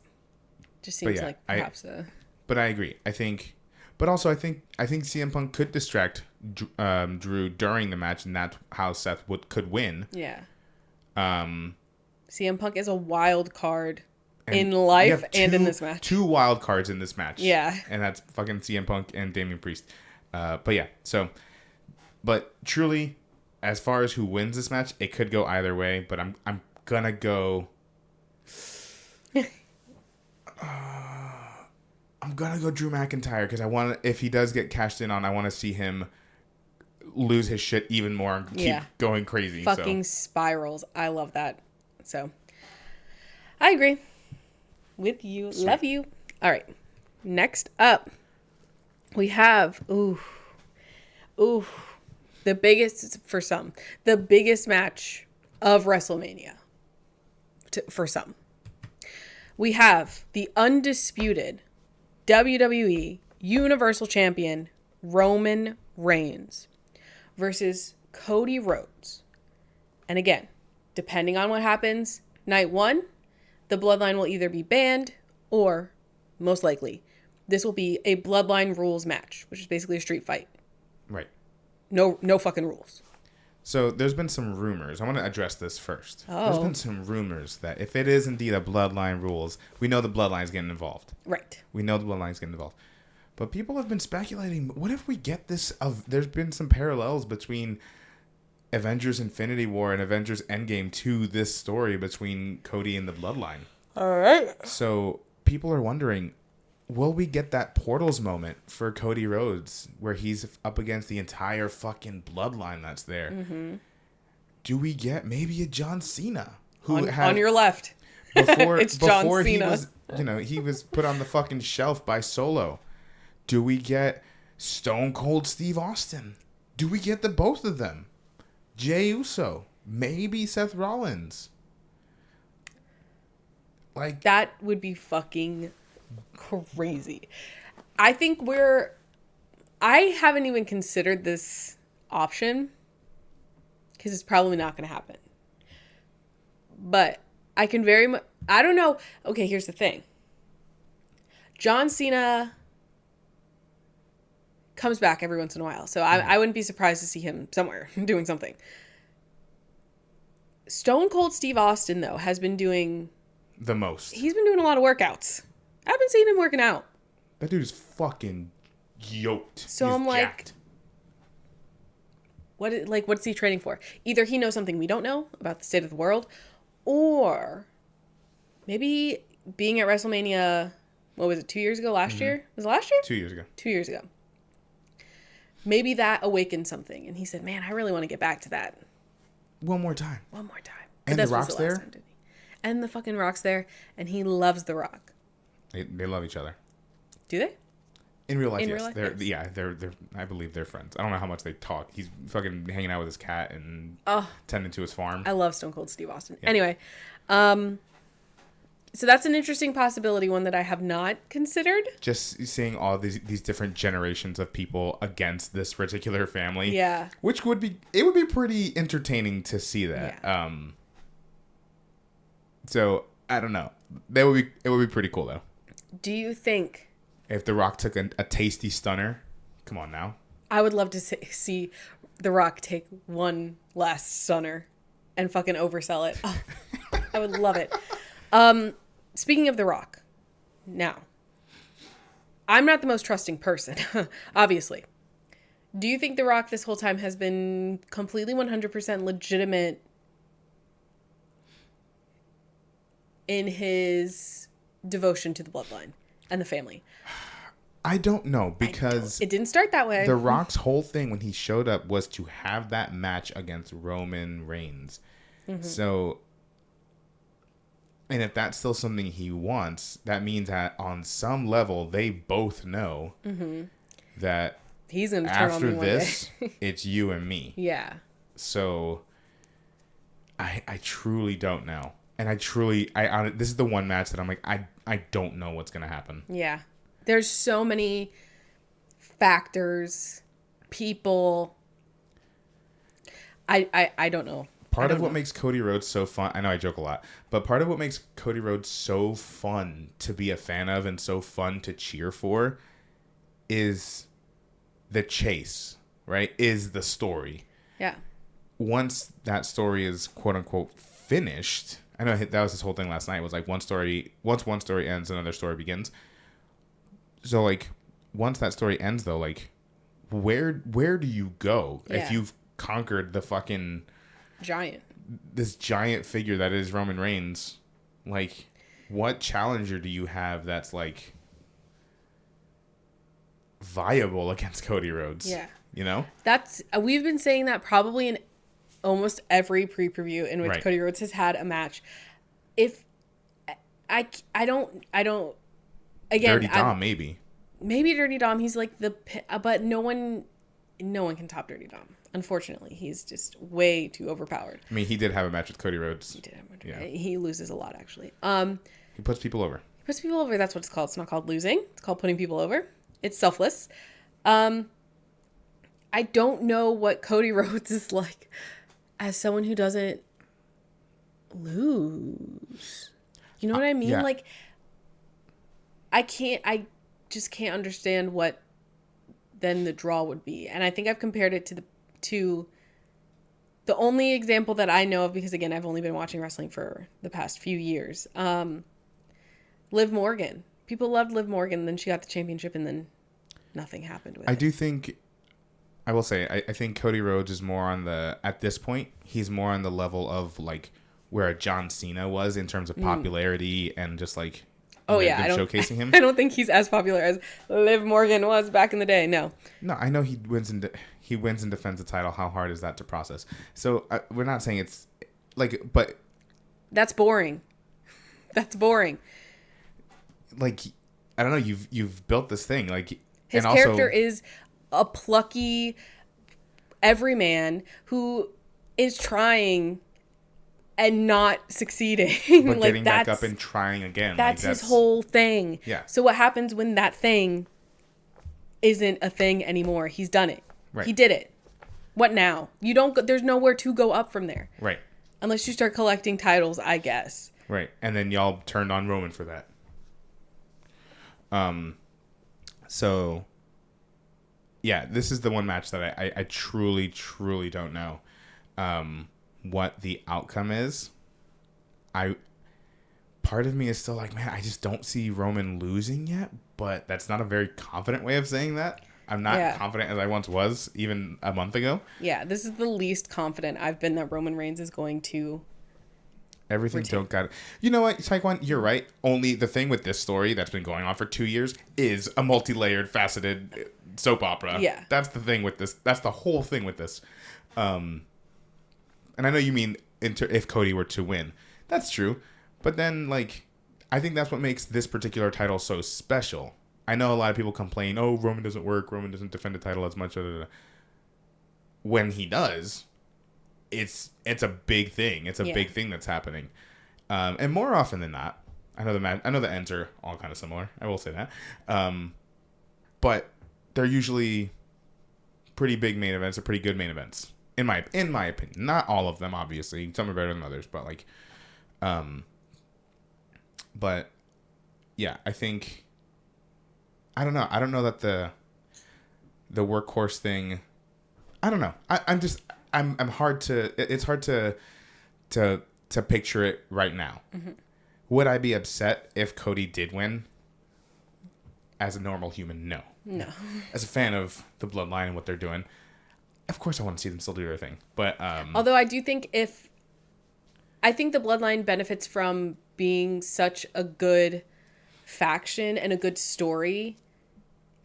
Just seems like perhaps But I agree. I think CM Punk could distract Drew during the match, and that's how Seth could win. Yeah. CM Punk is a wild card in life and in this match. 2 wild cards in this match. Yeah. And that's fucking CM Punk and Damian Priest. But truly, as far as who wins this match, it could go either way, but I'm gonna go I'm gonna go Drew McIntyre because if he does get cashed in on, I want to see him lose his shit even more and keep going crazy. Fucking spirals. I love that. So I agree with you. Sweet. Love you. All right. Next up, we have the biggest match of WrestleMania for some. We have the undisputed WWE Universal Champion Roman Reigns versus Cody Rhodes. And again, depending on what happens, night 1, the Bloodline will either be banned or, most likely, this will be a Bloodline rules match, which is basically a street fight. Right. No fucking rules. So there's been some rumors. I want to address this first. Oh. There's been some rumors that if it is indeed a Bloodline rules, we know the Bloodline's getting involved. Right. We know the Bloodline's getting involved. But people have been speculating, what if we get this there's been some parallels between Avengers Infinity War and Avengers Endgame to this story between Cody and the Bloodline. All right. So people are wondering, will we get that Portals moment for Cody Rhodes where he's up against the entire fucking bloodline that's there? Mm-hmm. Do we get maybe a John Cena on your left? Before John Cena. He was put on the fucking shelf by Solo. Do we get Stone Cold Steve Austin? Do we get the both of them? Jey Uso, maybe Seth Rollins. Like, that would be fucking crazy. I haven't even considered this option because it's probably not going to happen. But I can I don't know. Okay, here's the thing. John Cena comes back every once in a while, so I wouldn't be surprised to see him somewhere doing something. Stone Cold Steve Austin, though, has been doing the most. He's been doing a lot of workouts. I've been seeing him working out. That dude is fucking yoked. So He's I'm like, jacked. what's he training for? Either he knows something we don't know about the state of the world, or maybe being at WrestleMania, what was it, 2 years ago, last year? Was it last year? 2 years ago. 2 years ago. Maybe that awakened something. And he said, man, I really want to get back to that. One more time. One more time. And The Rock's there? Time, didn't he? And the fucking Rock's there. And he loves The Rock. They love each other. Do they? In real life, In yes. real life, They're yes. yeah, they're I believe they're friends. I don't know how much they talk. He's fucking hanging out with his cat and tending to his farm. I love Stone Cold Steve Austin. Yeah. Anyway, so that's an interesting possibility, one that I have not considered. Just seeing all these different generations of people against this particular family. Yeah. Which would be pretty entertaining to see that. Yeah. So I don't know. It would be pretty cool though. Do you think... If The Rock took a tasty stunner, come on now. I would love to see The Rock take one last stunner and fucking oversell it. Oh, I would love it. Speaking of The Rock, now, I'm not the most trusting person, obviously. Do you think The Rock this whole time has been completely 100% legitimate in his devotion to the bloodline and the family? I don't know, because it didn't start that way. The Rock's whole thing when he showed up was to have that match against Roman Reigns. Mm-hmm. So, and if that's still something he wants, that means that on some level they both know that he's gonna turn after on me this, one day. it's you and me. Yeah. So, I truly don't know, and this is the one match that I'm like, I don't know what's gonna happen. Yeah. There's so many factors, people. I don't know. Part of what makes Cody Rhodes so fun, I know I joke a lot, but part of what makes Cody Rhodes so fun to be a fan of and so fun to cheer for is the chase, right? Is the story. Yeah. Once that story is quote unquote finished, I know that was his whole thing last night, was like once one story ends, another story begins. So, like, once that story ends, though, like, where do you go if you've conquered the fucking... this giant figure that is Roman Reigns? Like, what challenger do you have that's, like, viable against Cody Rhodes? Yeah. You know? We've been saying that probably in almost every pre-preview in which Cody Rhodes has had a match. If... I don't... Again, Dirty Dom, maybe Dirty Dom. He's like but no one can top Dirty Dom. Unfortunately, he's just way too overpowered. I mean, he did have a match with Cody Rhodes. He did. He loses a lot, actually. He puts people over. That's what it's called. It's not called losing. It's called putting people over. It's selfless. I don't know what Cody Rhodes is like as someone who doesn't lose. You know what I mean? Yeah. Like, I just can't understand what then the draw would be. And I think I've compared it to the only example that I know of, because again, I've only been watching wrestling for the past few years. Liv Morgan. People loved Liv Morgan, then she got the championship and then nothing happened with it. I will say, I think Cody Rhodes is more at this point, he's more on the level of like where a John Cena was in terms of popularity and just like, showcasing him. I don't think he's as popular as Liv Morgan was back in the day. No, I know he wins and defends the title. How hard is that to process? So we're not saying it's like, but that's boring. That's boring. Like, I don't know. You've built this thing. Like, his character is a plucky everyman who is trying and not succeeding. But getting back up and trying again. That's his whole thing. Yeah. So what happens when that thing isn't a thing anymore? He's done it. Right. He did it. What now? There's nowhere to go up from there. Right. Unless you start collecting titles, I guess. Right. And then y'all turned on Roman for that. So yeah, this is the one match that I truly, truly don't know what the outcome is. part of me is still like, man, I just don't see Roman losing yet. But that's not a very confident way of saying that. I'm not confident as I once was, even a month ago. Yeah, this is the least confident I've been that Roman Reigns is going to Everything don't got it. You know what, Taekwon, you're right. Only the thing with this story that's been going on for 2 years is a multi-layered, faceted soap opera. Yeah. That's the thing with this. That's the whole thing with this. And I know you mean if Cody were to win. That's true. But then, like, I think that's what makes this particular title so special. I know a lot of people complain, oh, Roman doesn't work. Roman doesn't defend the title as much. When he does, it's a big thing. It's a big thing that's happening. And more often than not, I know the ends are all kind of similar. I will say that. But they're usually pretty big main events or pretty good main events. In my opinion. Not all of them, obviously. Some are better than others, but like but yeah, I think I don't know. I don't know that the workhorse thing, I don't know. I'm hard to it's hard to picture it right now. Mm-hmm. Would I be upset if Cody did win? As a normal human, no. No. As a fan of the Bloodline and what they're doing, of course I want to see them still do their thing. But although I do think I think the Bloodline benefits from being such a good faction and a good story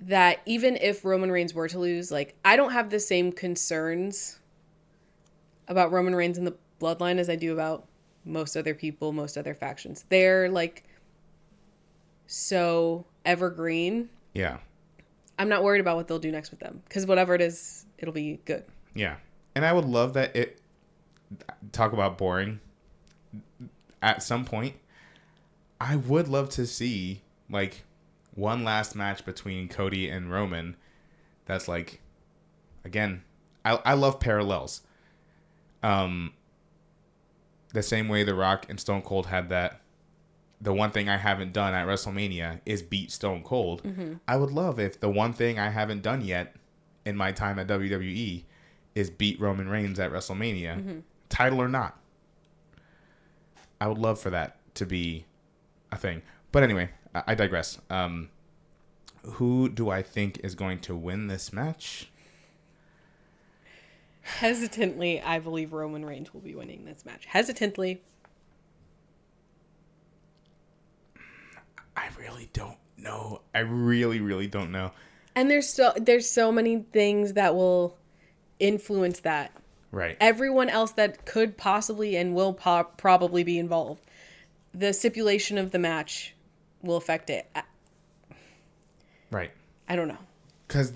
that even if Roman Reigns were to lose, like, I don't have the same concerns about Roman Reigns and the Bloodline as I do about most other people, most other factions. They're like so evergreen. Yeah. I'm not worried about what they'll do next with them because whatever it is, it'll be good. Yeah. And I would love that talk about boring. At some point, I would love to see like one last match between Cody and Roman. That's like, again, I love parallels. The same way The Rock and Stone Cold had that. The one thing I haven't done at WrestleMania is beat Stone Cold. Mm-hmm. I would love if the one thing I haven't done yet in my time at WWE is beat Roman Reigns at WrestleMania, mm-hmm. title or not. I would love for that to be a thing. But anyway, I digress. Who do I think is going to win this match? Hesitantly, I believe Roman Reigns will be winning this match. Hesitantly. I really don't know. I really, really don't know. And there's so many things that will influence that. Right. Everyone else that could possibly and will probably be involved. The stipulation of the match will affect it. Right. I don't know. Because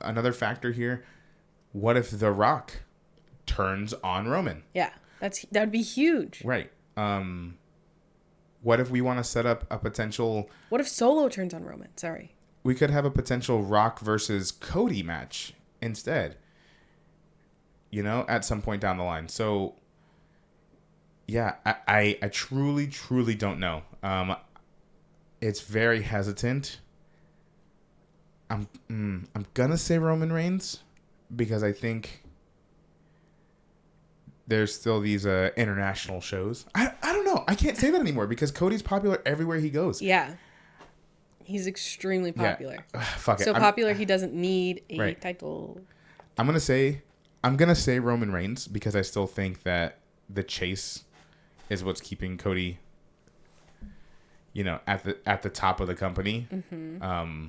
another factor here, what if The Rock turns on Roman? Yeah, that would be huge. Right. What if we want to set up a potential... What if Solo turns on Roman? Sorry. We could have a potential Rock versus Cody match instead. You know, at some point down the line. So, yeah, I truly, truly don't know. It's very hesitant. I'm gonna say Roman Reigns because I think there's still these international shows. I don't know. I can't say that anymore because Cody's popular everywhere he goes. Yeah. He's extremely popular. Yeah. Fuck it. So popular he doesn't need a title. I'm gonna say Roman Reigns because I still think that the chase is what's keeping Cody, you know, at the top of the company. Mm-hmm.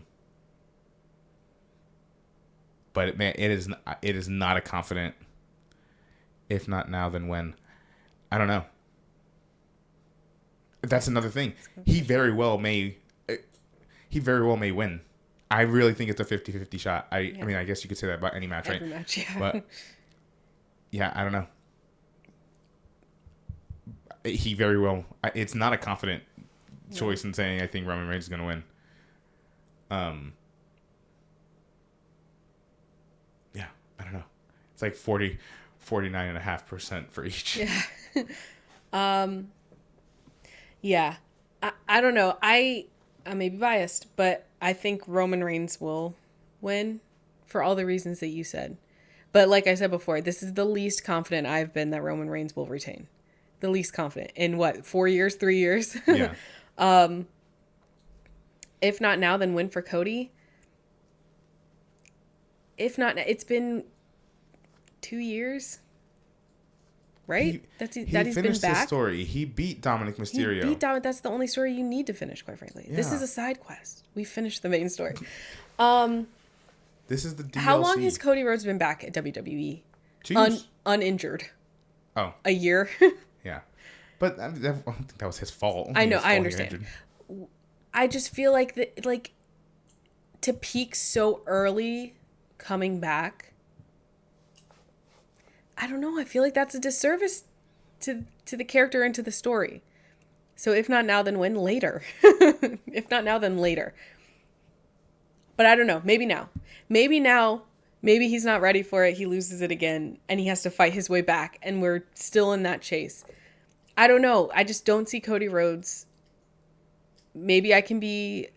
But it is not a confident. If not now, then when? I don't know. That's another thing. He very well may win. I really think it's a 50-50 shot. I mean, I guess you could say that about any match, right? Every match, yeah. But, yeah, I don't know. He very well... It's not a confident choice in saying I think Roman Reigns is going to win. Yeah, I don't know. It's like 49.5% for each. Yeah. Yeah. I don't know. I may be biased, but I think Roman Reigns will win for all the reasons that you said. But like I said before, this is the least confident I've been that Roman Reigns will retain. the least confident in what, 4 years, 3 years. Yeah. If not now, then when for Cody? If not, it's been 2 years, right? He that he's been finished his back. story. He beat Dominic Mysterio. He beat Dominic. That's the only story you need to finish, quite frankly. Yeah. This is a side quest. We finished the main story. This is the DLC. How long has Cody Rhodes been back at WWE? 2 years. Uninjured. Oh. A year. Yeah. But I don't think that was his fault. I know. He was I fully understand. injured. I just feel like to peak so early coming back, I don't know. I feel like that's a disservice to the character and to the story. So if not now, then when? Later. If not now, then later. But I don't know. Maybe now. Maybe now. Maybe he's not ready for it. He loses it again and he has to fight his way back and we're still in that chase. I don't know. I just don't see Cody Rhodes. Maybe I can be...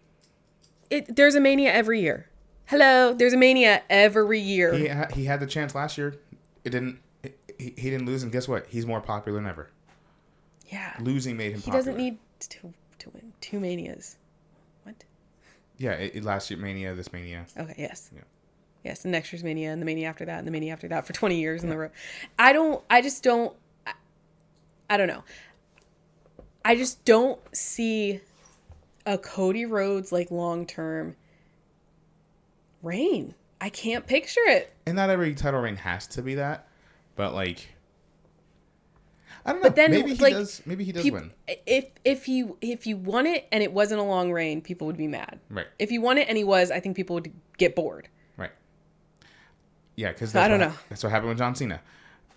There's a Mania every year. Hello, there's a Mania every year. He had the chance last year. He didn't lose, and guess what? He's more popular than ever. Yeah. Losing made him He popular. doesn't need to win 2 Manias. What? Yeah, last year Mania, this Mania. Okay, yes. Yeah. Yes, and next year's Mania, and the Mania after that, and the Mania after that for 20 years in the row. I don't know. I just don't see a Cody Rhodes long-term reign. I can't picture it. And not every title reign has to be that, but I don't know. But then, maybe he does. Maybe he does win. If he won it and it wasn't a long reign, people would be mad. Right. If he won it and he was, I think people would get bored. Right. Yeah, because I don't know. That's what happened with John Cena.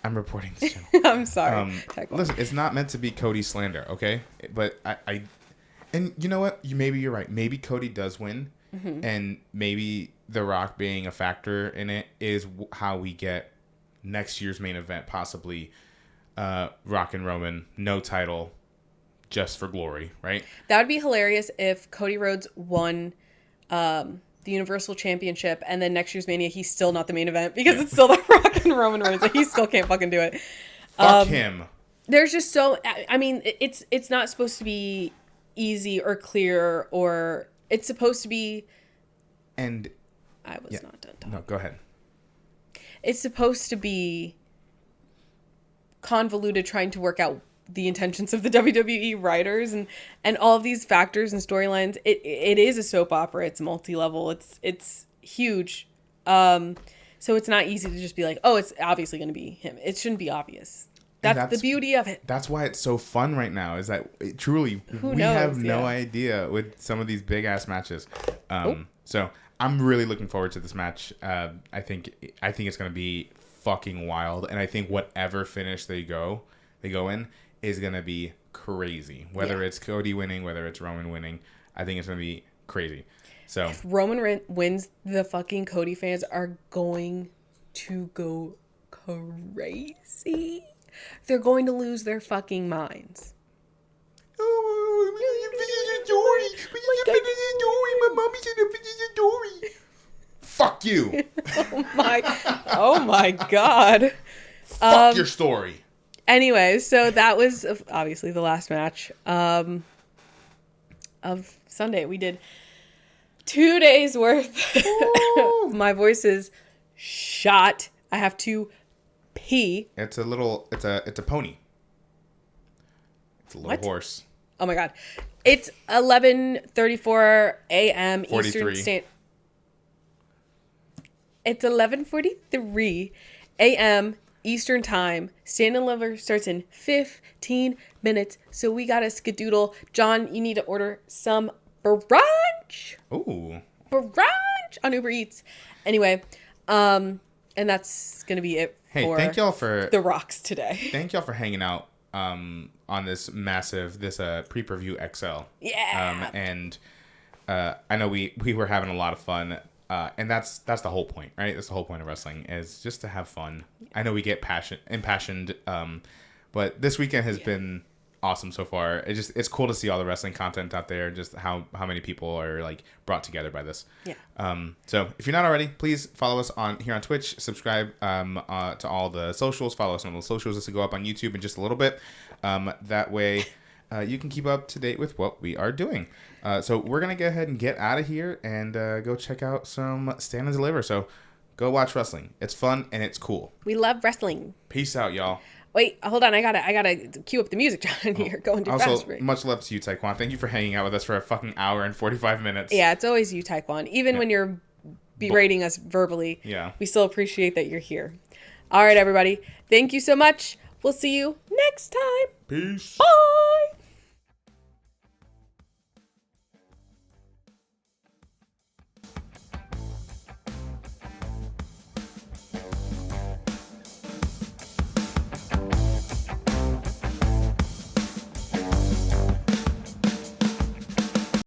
I'm reporting this channel. I'm sorry. Listen, it's not meant to be Cody slander, okay? But and you know what? Maybe you're right. Maybe Cody does win, and maybe The Rock being a factor in it is how we get next year's main event, possibly Rock and Roman, no title, just for glory, right? That would be hilarious if Cody Rhodes won the Universal Championship, and then next year's Mania he's still not the main event because it's still the Rock and Roman Reigns. He still can't fucking do it. Fuck him. There's just so... I mean, it's not supposed to be easy or clear, or it's supposed to be... And... I was not done talking. No, go ahead. It's supposed to be convoluted, trying to work out the intentions of the WWE writers and all of these factors and storylines. It is a soap opera. It's multi-level. It's huge. So it's not easy to just be like, oh, it's obviously going to be him. It shouldn't be obvious. That's the beauty of it. That's why it's so fun right now. Is that truly we have no idea with some of these big ass matches. So I'm really looking forward to this match. I think it's going to be fucking wild, and I think whatever finish they go in is going to be crazy. Whether it's Cody winning, whether it's Roman winning, I think it's going to be crazy. So if Roman wins, the fucking Cody fans are going to go crazy. They're going to lose their fucking minds. Fuck you. Oh my god. Fuck your story. Anyway, so that was obviously the last match of Sunday. We did 2 days worth. My voice is shot. I have to pee. It's a pony. It's a little horse. Oh my god. It's 11:34 a.m. 43. Eastern Standard. It's 11:43 a.m. Eastern Time. Stand and Deliver starts in 15 minutes. So we got a skedoodle. John, you need to order some brunch. Ooh. Brunch on Uber Eats. Anyway, and that's going to be it for thank y'all for the rocks today. Thank y'all for hanging out on this pre-preview XL. Yeah. And I know we were having a lot of fun. And that's the whole point, right? That's the whole point of wrestling, is just to have fun. I know we get impassioned, but this weekend has been awesome so far. It's cool to see all the wrestling content out there, just how many people are like brought together by this. Yeah. So if you're not already, please follow us here on Twitch, subscribe to all the socials, follow us on the socials as we go up on YouTube in just a little bit. That way you can keep up to date with what we are doing. So we're going to go ahead and get out of here and go check out some Stand and Deliver. So go watch wrestling. It's fun and it's cool. We love wrestling. Peace out, y'all. Wait, hold on. I gotta cue up the music, John. Here, going too fast. Also, much love to you, Taekwon. Thank you for hanging out with us for a fucking hour and 45 minutes. Yeah, it's always you, Taekwon. Even when you're berating us verbally, we still appreciate that you're here. All right, everybody. Thank you so much. We'll see you next time. Peace. Bye.